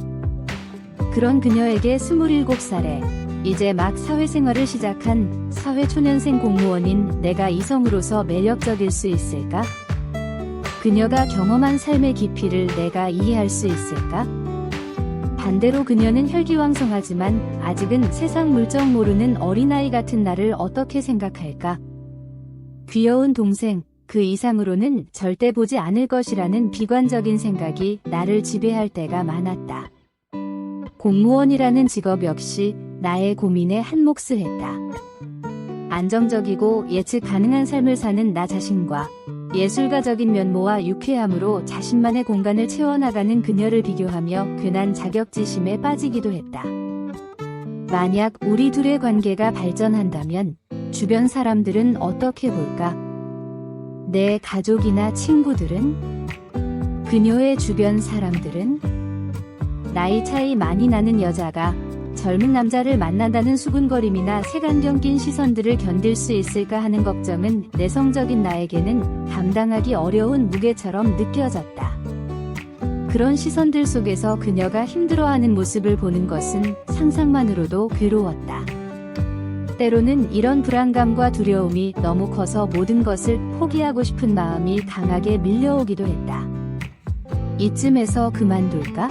그런 그녀에게 27살에 이제 막 사회생활을 시작한 사회초년생 공무원인 내가 이성으로서 매력적일 수 있을까? 그녀가 경험한 삶의 깊이를 내가 이해할 수 있을까? 반대로 그녀는 혈기왕성하지만 아직은 세상 물정 모르는 어린아이 같은 나를 어떻게 생각할까? 귀여운 동생, 그 이상으로는 절대 보지 않을 것이라는 비관적인 생각이 나를 지배할 때가 많았다. 공무원이라는 직업 역시 나의 고민에 한 몫을 했다. 안정적이고 예측 가능한 삶을 사는 나 자신과 예술가적인 면모와 유쾌함으로 자신만의 공간을 채워나가는 그녀를 비교하며 괜한 자격지심에 빠지기도 했다. 만약 우리 둘의 관계가 발전한다면 주변 사람들은 어떻게 볼까? 내 가족이나 친구들은? 그녀의 주변 사람들은? 나이 차이 많이 나는 여자가 젊은 남자를 만난다는 수군거림이나 색안경 낀 시선들을 견딜 수 있을까 하는 걱정은 내성적인 나에게는 감당하기 어려운 무게처럼 느껴졌다. 그런 시선들 속에서 그녀가 힘들어하는 모습을 보는 것은 상상만으로도 괴로웠다. 때로는 이런 불안감과 두려움이 너무 커서 모든 것을 포기하고 싶은 마음이 강하게 밀려오기도 했다. 이쯤에서 그만둘까?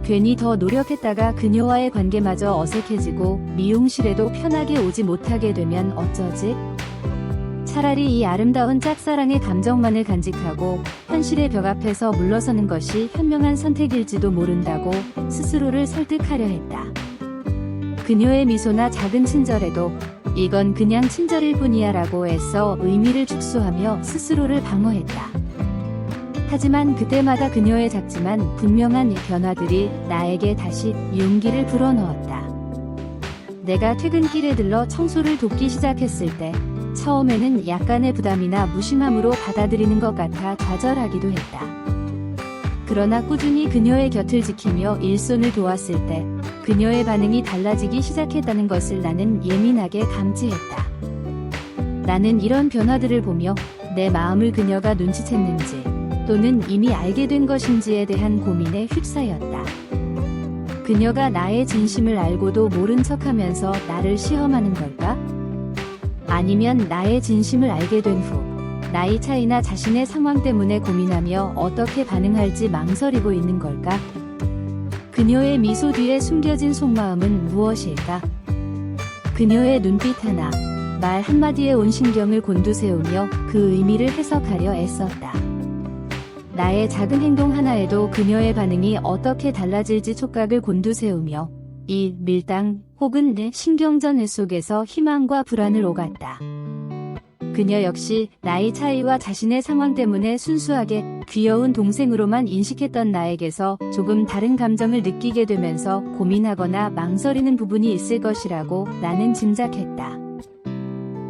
괜히 더 노력했다가 그녀와의 관계마저 어색해지고 미용실에도 편하게 오지 못하게 되면 어쩌지? 차라리 이 아름다운 짝사랑의 감정만을 간직하고 현실의 벽 앞에서 물러서는 것이 현명한 선택일지도 모른다고 스스로를 설득하려 했다. 그녀의 미소나 작은 친절에도 이건 그냥 친절일 뿐이야 라고 애써 의미를 축소하며 스스로를 방어했다. 하지만 그때마다 그녀의 작지만 분명한 변화들이 나에게 다시 용기를 불어넣었다. 내가 퇴근길에 들러 청소를 돕기 시작했을 때 처음에는 약간의 부담이나 무심함으로 받아들이는 것 같아 좌절하기도 했다. 그러나 꾸준히 그녀의 곁을 지키며 일손을 도왔을 때 그녀의 반응이 달라지기 시작했다는 것을 나는 예민하게 감지했다. 나는 이런 변화들을 보며 내 마음을 그녀가 눈치챘는지 또는 이미 알게 된 것인지에 대한 고민에 휩싸였다. 그녀가 나의 진심을 알고도 모른 척하면서 나를 시험하는 걸까? 아니면 나의 진심을 알게 된 후 나이 차이나 자신의 상황 때문에 고민하며 어떻게 반응할지 망설이고 있는 걸까? 그녀의 미소 뒤에 숨겨진 속마음은 무엇일까? 그녀의 눈빛 하나, 말 한마디에 온 신경을 곤두세우며 그 의미를 해석하려 애썼다. 나의 작은 행동 하나에도 그녀의 반응이 어떻게 달라질지 촉각을 곤두세우며 이 밀당 혹은 내 신경전을 속에서 희망과 불안을 오갔다. 그녀 역시 나이 차이와 자신의 상황 때문에 순수하게 귀여운 동생으로만 인식했던 나에게서 조금 다른 감정을 느끼게 되면서 고민하거나 망설이는 부분이 있을 것이라고 나는 짐작했다.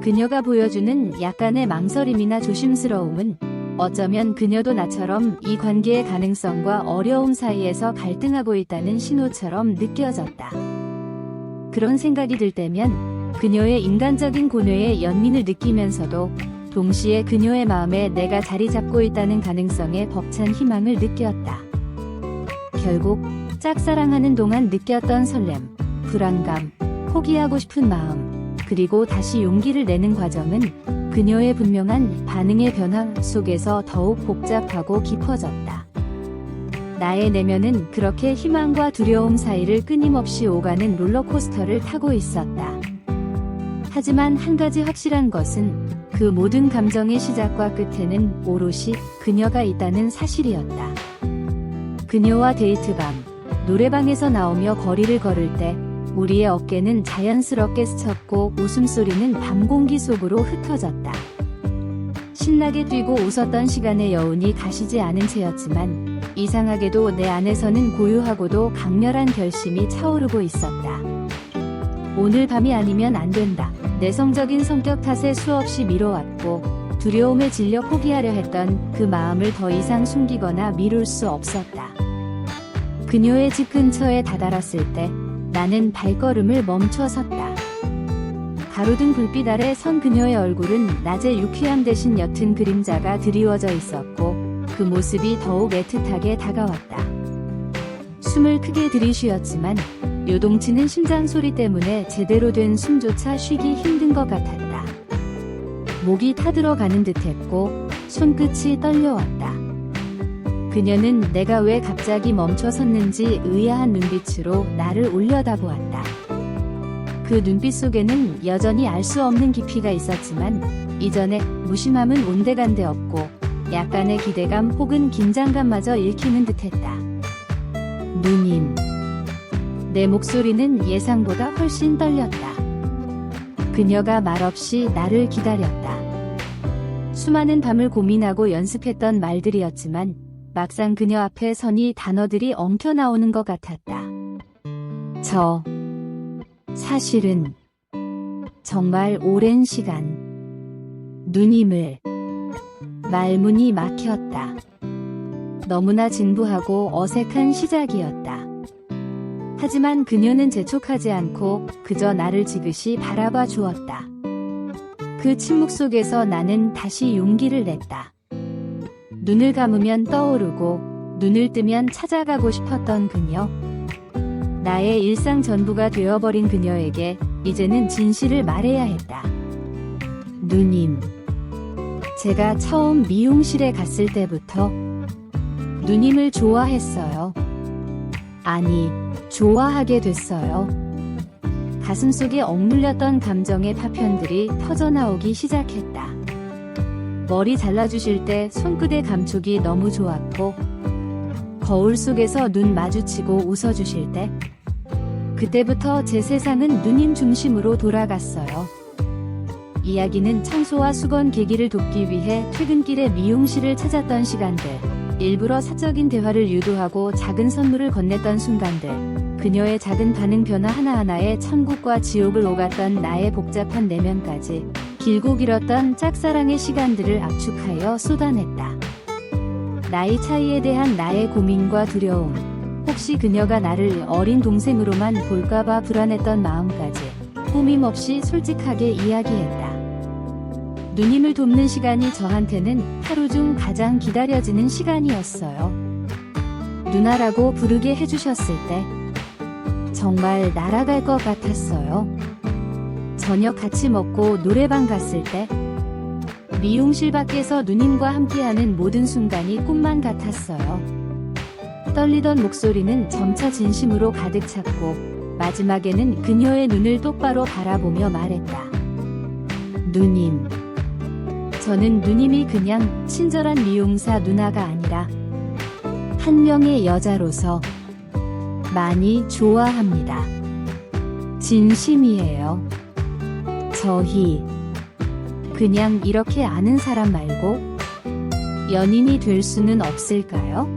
그녀가 보여주는 약간의 망설임이나 조심스러움은 어쩌면 그녀도 나처럼 이 관계의 가능성과 어려움 사이에서 갈등하고 있다는 신호처럼 느껴졌다. 그런 생각이 들 때면 그녀의 인간적인 고뇌에 연민을 느끼면서도 동시에 그녀의 마음에 내가 자리 잡고 있다는 가능성에 벅찬 희망을 느꼈다. 결국 짝사랑하는 동안 느꼈던 설렘, 불안감, 포기하고 싶은 마음, 그리고 다시 용기를 내는 과정은 그녀의 분명한 반응의 변화 속에서 더욱 복잡하고 깊어졌다. 나의 내면은 그렇게 희망과 두려움 사이를 끊임없이 오가는 롤러코스터를 타고 있었다. 하지만 한 가지 확실한 것은 그 모든 감정의 시작과 끝에는 오롯이 그녀가 있다는 사실이었다. 그녀와 데이트 밤, 노래방에서 나오며 거리를 걸을 때 우리의 어깨는 자연스럽게 스쳤고 웃음소리는 밤 공기 속으로 흩어졌다. 신나게 뛰고 웃었던 시간의 여운이 가시지 않은 채였지만 이상하게도 내 안에서는 고요하고도 강렬한 결심이 차오르고 있었다. 오늘 밤이 아니면 안 된다. 내성적인 성격 탓에 수없이 미뤄왔고 두려움에 질려 포기하려 했던 그 마음을 더 이상 숨기거나 미룰 수 없었다. 그녀의 집 근처에 다다랐을 때 나는 발걸음을 멈춰 섰다. 가로등 불빛 아래 선 그녀의 얼굴은 낮의 유쾌함 대신 옅은 그림자가 드리워져 있었고 그 모습이 더욱 애틋하게 다가왔다. 숨을 크게 들이쉬었지만 요동치는 심장 소리 때문에 제대로 된 숨조차 쉬기 힘든 것 같았다. 목이 타들어가는 듯했고 손끝이 떨려왔다. 그녀는 내가 왜 갑자기 멈춰 섰는지 의아한 눈빛으로 나를 올려다보았다. 그 눈빛 속에는 여전히 알 수 없는 깊이가 있었지만 이전에 무심함은 온데간데 없고 약간의 기대감 혹은 긴장감마저 읽히는 듯했다. 누님. 내 목소리는 예상보다 훨씬 떨렸다. 그녀가 말없이 나를 기다렸다. 수많은 밤을 고민하고 연습했던 말들이었지만 막상 그녀 앞에 서니 단어들이 엉켜 나오는 것 같았다. 사실은 정말 오랜 시간 누님을 말문이 막혔다. 너무나 진부하고 어색한 시작이었다. 하지만 그녀는 재촉하지 않고 그저 나를 지그시 바라봐 주었다. 그 침묵 속에서 나는 다시 용기를 냈다. 눈을 감으면 떠오르고 눈을 뜨면 찾아가고 싶었던 그녀. 나의 일상 전부가 되어버린 그녀에게 이제는 진실을 말해야 했다. 누님, 제가 처음 미용실에 갔을 때부터 누님을 좋아했어요. 아니, 좋아하게 됐어요. 가슴속에 억눌렸던 감정의 파편들이 터져나오기 시작했다. 머리 잘라주실 때 손끝의 감촉이 너무 좋았고, 거울 속에서 눈 마주치고 웃어주실 때, 그때부터 제 세상은 누님 중심으로 돌아갔어요. 이야기는 청소와 수건 개기를 돕기 위해 퇴근길에 미용실을 찾았던 시간들, 일부러 사적인 대화를 유도하고 작은 선물을 건넸던 순간들, 그녀의 작은 반응 변화 하나하나에 천국과 지옥을 오갔던 나의 복잡한 내면까지 길고 길었던 짝사랑의 시간들을 압축하여 쏟아냈다. 나이 차이에 대한 나의 고민과 두려움, 혹시 그녀가 나를 어린 동생으로만 볼까봐 불안했던 마음까지 꾸밈없이 솔직하게 이야기했다. 누님을 돕는 시간이 저한테는 하루 중 가장 기다려지는 시간이었어요. 누나라고 부르게 해주셨을 때 정말 날아갈 것 같았어요. 저녁 같이 먹고 노래방 갔을 때, 미용실 밖에서 누님과 함께하는 모든 순간이 꿈만 같았어요. 떨리던 목소리는 점차 진심으로 가득 찼고, 마지막에는 그녀의 눈을 똑바로 바라보며 말했다. 누님, 저는 누님이 그냥 친절한 미용사 누나가 아니라 한 명의 여자로서 많이 좋아합니다. 진심이에요. 저희 그냥 이렇게 아는 사람 말고 연인이 될 수는 없을까요?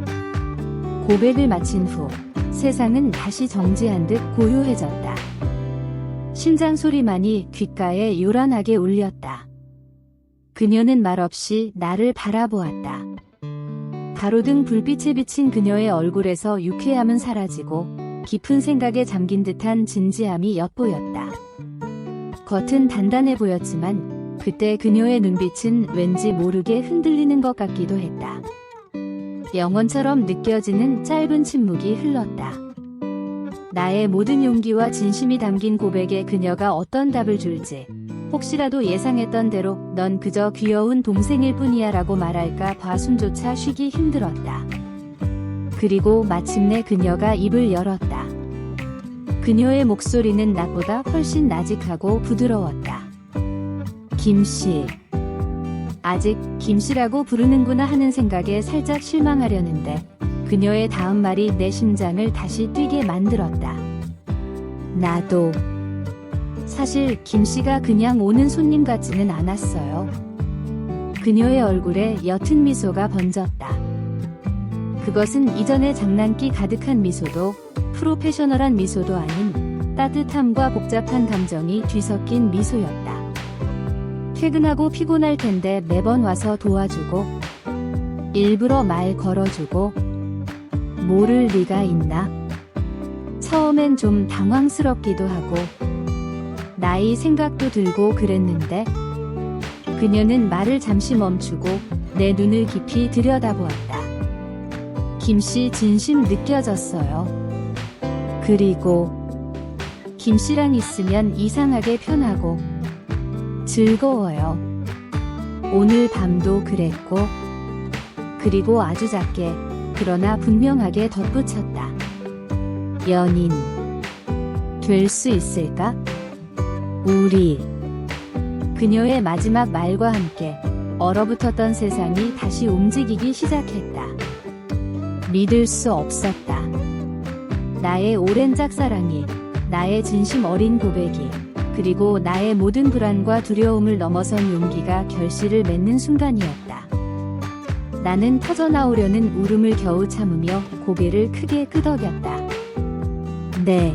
고백을 마친 후 세상은 다시 정지한 듯 고요해졌다. 심장 소리만이 귓가에 요란하게 울렸다. 그녀는 말없이 나를 바라보았다. 가로등 불빛에 비친 그녀의 얼굴에서 유쾌함은 사라지고 깊은 생각에 잠긴 듯한 진지함이 엿보였다. 겉은 단단해 보였지만 그때 그녀의 눈빛은 왠지 모르게 흔들리는 것 같기도 했다. 영원처럼 느껴지는 짧은 침묵이 흘렀다. 나의 모든 용기와 진심이 담긴 고백에 그녀가 어떤 답을 줄지, 혹시라도 예상했던 대로 넌 그저 귀여운 동생일 뿐이야 라고 말할까 봐 숨조차 쉬기 힘들었다. 그리고 마침내 그녀가 입을 열었다. 그녀의 목소리는 나보다 훨씬 나직하고 부드러웠다. 김씨. 아직 김씨라고 부르는구나 하는 생각에 살짝 실망하려는데 그녀의 다음 말이 내 심장을 다시 뛰게 만들었다. 나도. 사실 김씨가 그냥 오는 손님 같지는 않았어요. 그녀의 얼굴에 옅은 미소가 번졌다. 그것은 이전의 장난기 가득한 미소도 프로페셔널한 미소도 아닌 따뜻함과 복잡한 감정이 뒤섞인 미소였다. 퇴근하고 피곤할 텐데 매번 와서 도와주고 일부러 말 걸어주고 모를 리가 있나? 처음엔 좀 당황스럽기도 하고 나이 생각도 들고 그랬는데 그녀는 말을 잠시 멈추고 내 눈을 깊이 들여다보았다. 김씨 진심 느껴졌어요. 그리고 김씨랑 있으면 이상하게 편하고 즐거워요. 오늘 밤도 그랬고, 그리고 아주 작게 그러나 분명하게 덧붙였다. 연인 될 수 있을까? 우리. 그녀의 마지막 말과 함께 얼어붙었던 세상이 다시 움직이기 시작했다. 믿을 수 없었다. 나의 오랜 짝사랑이, 나의 진심 어린 고백이, 그리고 나의 모든 불안과 두려움을 넘어선 용기가 결실을 맺는 순간이었다. 나는 터져나오려는 울음을 겨우 참으며 고개를 크게 끄덕였다. 네.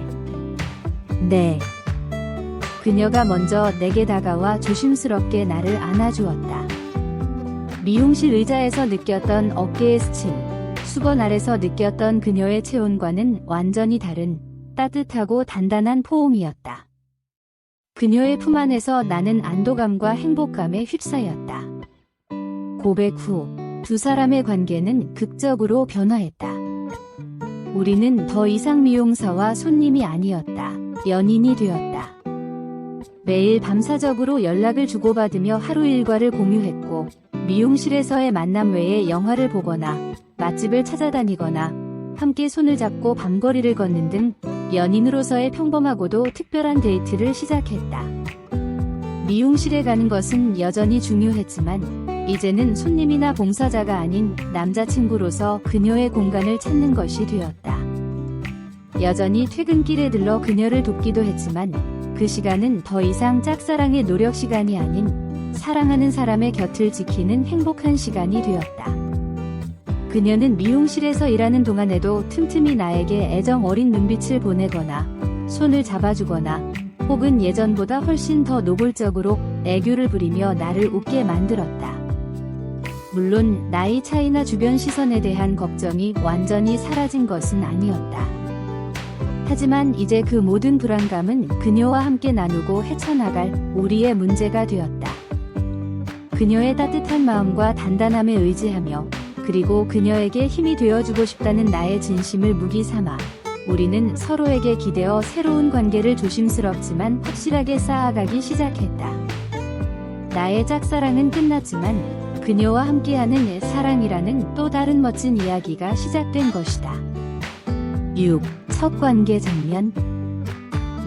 그녀가 먼저 내게 다가와 조심스럽게 나를 안아주었다. 미용실 의자에서 느꼈던 어깨의 스침, 수건 아래서 느꼈던 그녀의 체온과는 완전히 다른 따뜻하고 단단한 포옹이었다. 그녀의 품 안에서 나는 안도감과 행복감에 휩싸였다. 고백 후 두 사람의 관계는 극적으로 변화했다. 우리는 더 이상 미용사와 손님이 아니었다. 연인이 되었다. 매일 밤사적으로 연락을 주고받으며 하루 일과를 공유했고, 미용실에서의 만남 외에 영화를 보거나 맛집을 찾아다니거나 함께 손을 잡고 밤거리를 걷는 등 연인으로서의 평범하고도 특별한 데이트를 시작했다. 미용실에 가는 것은 여전히 중요했지만 이제는 손님이나 봉사자가 아닌 남자친구로서 그녀의 공간을 찾는 것이 되었다. 여전히 퇴근길에 들러 그녀를 돕기도 했지만 그 시간은 더 이상 짝사랑의 노력 시간이 아닌 사랑하는 사람의 곁을 지키는 행복한 시간이 되었다. 그녀는 미용실에서 일하는 동안에도 틈틈이 나에게 애정 어린 눈빛을 보내거나 손을 잡아주거나 혹은 예전보다 훨씬 더 노골적으로 애교를 부리며 나를 웃게 만들었다. 물론 나이 차이나 주변 시선에 대한 걱정이 완전히 사라진 것은 아니었다. 하지만 이제 그 모든 불안감은 그녀와 함께 나누고 헤쳐나갈 우리의 문제가 되었다. 그녀의 따뜻한 마음과 단단함에 의지하며 그리고 그녀에게 힘이 되어주고 싶다는 나의 진심을 무기 삼아 우리는 서로에게 기대어 새로운 관계를 조심스럽지만 확실하게 쌓아가기 시작했다. 나의 짝사랑은 끝났지만 그녀와 함께하는 사랑이라는 또 다른 멋진 이야기가 시작된 것이다. 6. 첫 관계 장면.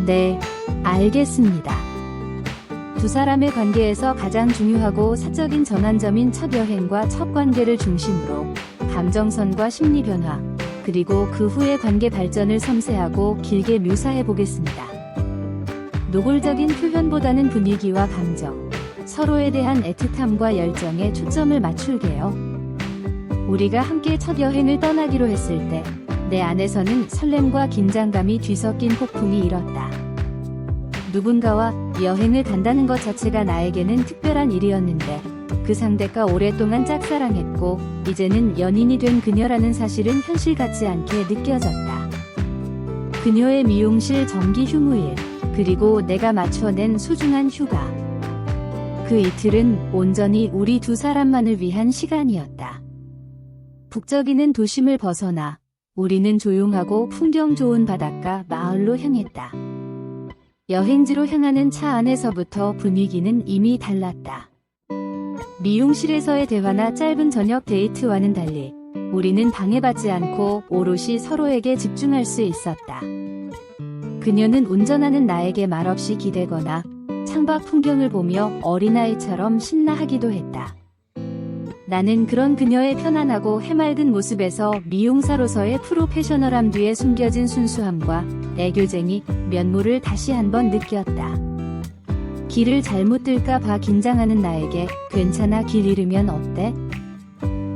네, 알겠습니다. 두 사람의 관계에서 가장 중요하고 사적인 전환점인 첫 여행과 첫 관계를 중심으로 감정선과 심리 변화, 그리고 그 후의 관계 발전을 섬세하고 길게 묘사해 보겠습니다. 노골적인 표현보다는 분위기와 감정, 서로에 대한 애틋함과 열정에 초점을 맞출게요. 우리가 함께 첫 여행을 떠나기로 했을 때 내 안에서는 설렘과 긴장감이 뒤섞인 폭풍이 일었다. 누군가와 여행을 간다는 것 자체가 나에게는 특별한 일이었는데 그 상대가 오랫동안 짝사랑했고 이제는 연인이 된 그녀라는 사실은 현실 같지 않게 느껴졌다. 그녀의 미용실 정기 휴무일, 그리고 내가 맞춰낸 소중한 휴가. 그 이틀은 온전히 우리 두 사람만을 위한 시간이었다. 북적이는 도심을 벗어나 우리는 조용하고 풍경 좋은 바닷가 마을로 향했다. 여행지로 향하는 차 안에서부터 분위기는 이미 달랐다. 미용실에서의 대화나 짧은 저녁 데이트와는 달리 우리는 방해받지 않고 오롯이 서로에게 집중할 수 있었다. 그녀는 운전하는 나에게 말없이 기대거나 창밖 풍경을 보며 어린아이처럼 신나하기도 했다. 나는 그런 그녀의 편안하고 해맑은 모습에서 미용사로서의 프로페셔널함 뒤에 숨겨진 순수함과 애교쟁이 면모를 다시 한번 느꼈다. 길을 잘못 들까 봐 긴장하는 나에게 괜찮아 길 잃으면 어때?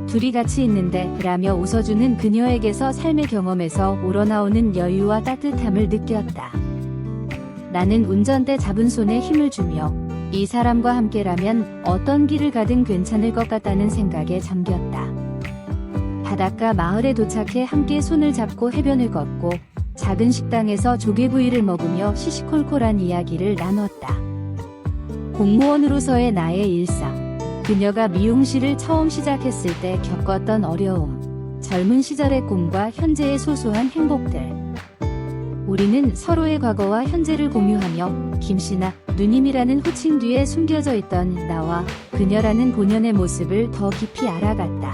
둘이 같이 있는데 라며 웃어주는 그녀에게서 삶의 경험에서 우러나오는 여유와 따뜻함을 느꼈다. 나는 운전대 잡은 손에 힘을 주며 이 사람과 함께라면 어떤 길을 가든 괜찮을 것 같다는 생각에 잠겼다. 바닷가 마을에 도착해 함께 손을 잡고 해변을 걷고 작은 식당에서 조개구이를 먹으며 시시콜콜한 이야기를 나눴다. 공무원으로서의 나의 일상, 그녀가 미용실을 처음 시작했을 때 겪었던 어려움, 젊은 시절의 꿈과 현재의 소소한 행복들. 우리는 서로의 과거와 현재를 공유하며 김씨나 누님이라는 호칭 뒤에 숨겨져 있던 나와 그녀라는 본연의 모습을 더 깊이 알아갔다.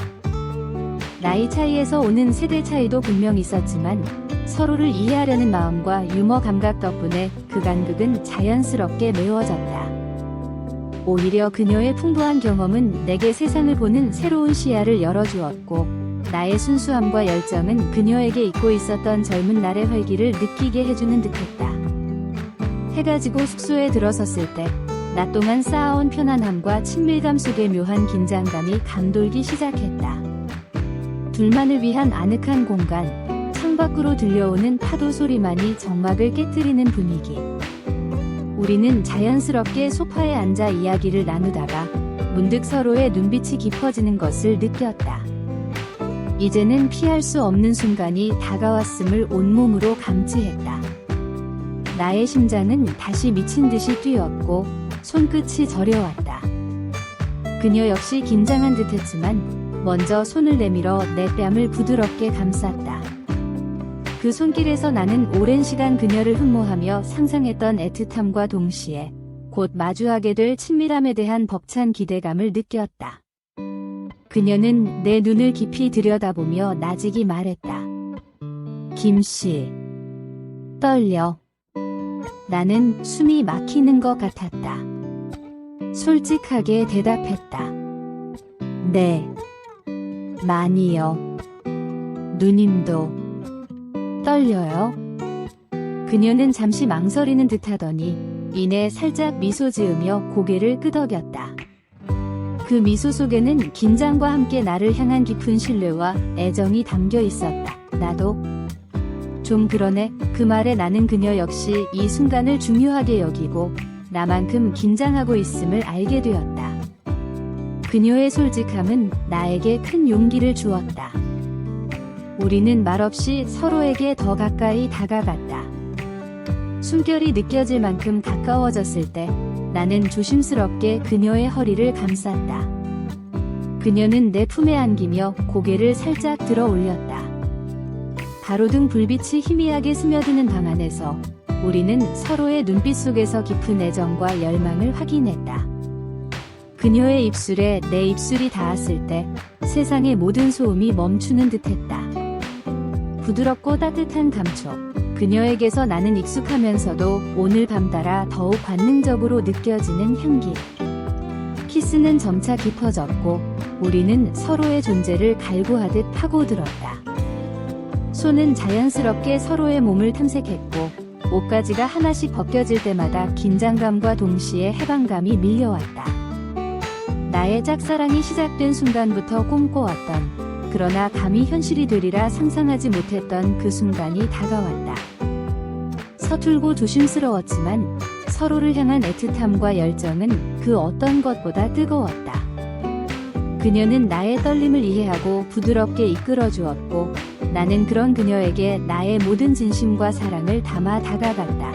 나이 차이에서 오는 세대 차이도 분명 있었지만 서로를 이해하려는 마음과 유머 감각 덕분에 그 간극은 자연스럽게 메워졌다. 오히려 그녀의 풍부한 경험은 내게 세상을 보는 새로운 시야를 열어주었고 나의 순수함과 열정은 그녀에게 잊고 있었던 젊은 날의 활기를 느끼게 해주는 듯했다. 해가 지고 숙소에 들어섰을 때 낮 동안 쌓아온 편안함과 친밀감 속의 묘한 긴장감이 감돌기 시작했다. 둘만을 위한 아늑한 공간, 창밖으로 들려오는 파도 소리만이 정막을 깨트리는 분위기. 우리는 자연스럽게 소파에 앉아 이야기를 나누다가 문득 서로의 눈빛이 깊어지는 것을 느꼈다. 이제는 피할 수 없는 순간이 다가왔음을 온몸으로 감지했다. 나의 심장은 다시 미친 듯이 뛰었고 손끝이 저려왔다. 그녀 역시 긴장한 듯했지만 먼저 손을 내밀어 내 뺨을 부드럽게 감쌌다. 그 손길에서 나는 오랜 시간 그녀를 흠모하며 상상했던 애틋함과 동시에 곧 마주하게 될 친밀함에 대한 벅찬 기대감을 느꼈다. 그녀는 내 눈을 깊이 들여다보며 나직이 말했다. 김씨. 떨려. 나는 숨이 막히는 것 같았다. 솔직하게 대답했다. 네. 많이요. 누님도. 떨려요? 그녀는 잠시 망설이는 듯하더니 이내 살짝 미소 지으며 고개를 끄덕였다. 그 미소 속에는 긴장과 함께 나를 향한 깊은 신뢰와 애정이 담겨 있었다. 나도 좀 그러네. 그 말에 나는 그녀 역시 이 순간을 중요하게 여기고 나만큼 긴장하고 있음을 알게 되었다. 그녀의 솔직함은 나에게 큰 용기를 주었다. 우리는 말없이 서로에게 더 가까이 다가갔다. 숨결이 느껴질 만큼 가까워졌을 때 나는 조심스럽게 그녀의 허리를 감쌌다. 그녀는 내 품에 안기며 고개를 살짝 들어 올렸다. 가로등 불빛이 희미하게 스며드는 방 안에서 우리는 서로의 눈빛 속에서 깊은 애정과 열망을 확인했다. 그녀의 입술에 내 입술이 닿았을 때 세상의 모든 소음이 멈추는 듯했다. 부드럽고 따뜻한 감촉, 그녀에게서 나는 익숙하면서도 오늘 밤 따라 더욱 관능적으로 느껴지는 향기. 키스는 점차 깊어졌고 우리는 서로의 존재를 갈구하듯 파고들었다. 손은 자연스럽게 서로의 몸을 탐색했고 옷가지가 하나씩 벗겨질 때마다 긴장감과 동시에 해방감이 밀려왔다. 나의 짝사랑이 시작된 순간부터 꿈꿔왔던, 그러나 감히 현실이 되리라 상상하지 못했던 그 순간이 다가왔다. 서툴고 조심스러웠지만 서로를 향한 애틋함과 열정은 그 어떤 것보다 뜨거웠다. 그녀는 나의 떨림을 이해하고 부드럽게 이끌어주었고 나는 그런 그녀에게 나의 모든 진심과 사랑을 담아 다가갔다.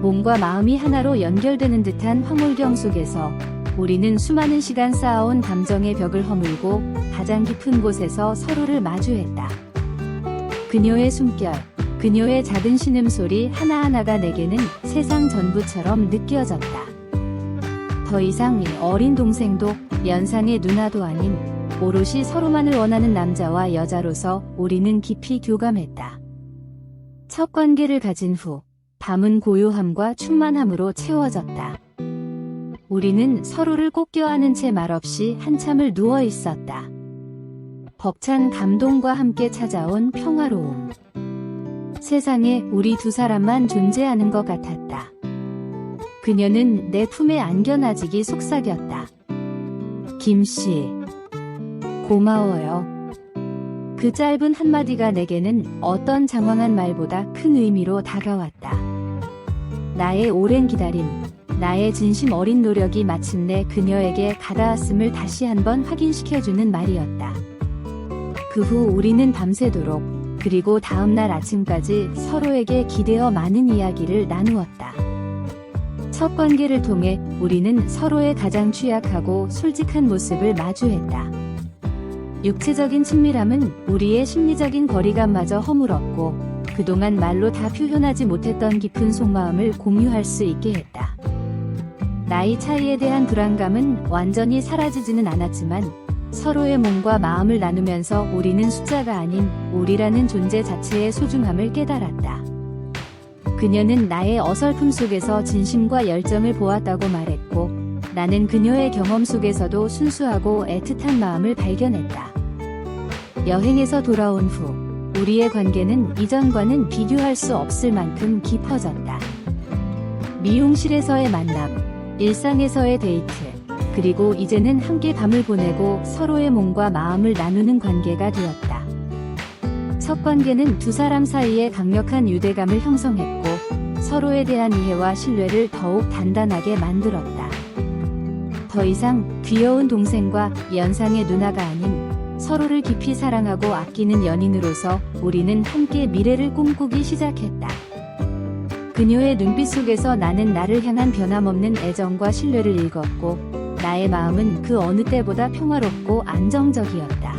몸과 마음이 하나로 연결되는 듯한 황홀경 속에서 우리는 수많은 시간 쌓아온 감정의 벽을 허물고 가장 깊은 곳에서 서로를 마주했다. 그녀의 숨결, 그녀의 작은 신음소리 하나하나가 내게는 세상 전부처럼 느껴졌다. 더 이상 어린 동생도 연상의 누나도 아닌 오롯이 서로만을 원하는 남자와 여자로서 우리는 깊이 교감했다. 첫 관계를 가진 후 밤은 고요함과 충만함으로 채워졌다. 우리는 서로를 꼭 껴안은 채 말없이 한참을 누워 있었다. 벅찬 감동과 함께 찾아온 평화로움. 세상에 우리 두 사람만 존재하는 것 같았다. 그녀는 내 품에 안겨 나직이 속삭였다. 김씨, 고마워요. 그 짧은 한마디가 내게는 어떤 장황한 말보다 큰 의미로 다가왔다. 나의 오랜 기다림, 나의 진심 어린 노력이 마침내 그녀에게 가닿았음을 다시 한번 확인시켜주는 말이었다. 그 후 우리는 밤새도록, 그리고 다음날 아침까지 서로에게 기대어 많은 이야기를 나누었다. 첫 관계를 통해 우리는 서로의 가장 취약하고 솔직한 모습을 마주했다. 육체적인 친밀함은 우리의 심리적인 거리감마저 허물었고 그동안 말로 다 표현하지 못했던 깊은 속마음을 공유할 수 있게 했다. 나이 차이에 대한 불안감은 완전히 사라지지는 않았지만 서로의 몸과 마음을 나누면서 우리는 숫자가 아닌 우리라는 존재 자체의 소중함을 깨달았다. 그녀는 나의 어설픔 속에서 진심과 열정을 보았다고 말했고 나는 그녀의 경험 속에서도 순수하고 애틋한 마음을 발견했다. 여행에서 돌아온 후 우리의 관계는 이전과는 비교할 수 없을 만큼 깊어졌다. 미용실에서의 만남, 일상에서의 데이트, 그리고 이제는 함께 밤을 보내고 서로의 몸과 마음을 나누는 관계가 되었다. 첫 관계는 두 사람 사이에 강력한 유대감을 형성했고 서로에 대한 이해와 신뢰를 더욱 단단하게 만들었다. 더 이상 귀여운 동생과 연상의 누나가 아닌 서로를 깊이 사랑하고 아끼는 연인으로서 우리는 함께 미래를 꿈꾸기 시작했다. 그녀의 눈빛 속에서 나는 나를 향한 변함없는 애정과 신뢰를 읽었고, 나의 마음은 그 어느 때보다 평화롭고 안정적이었다.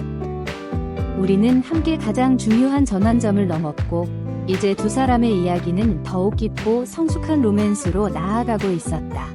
우리는 함께 가장 중요한 전환점을 넘었고, 이제 두 사람의 이야기는 더욱 깊고 성숙한 로맨스로 나아가고 있었다.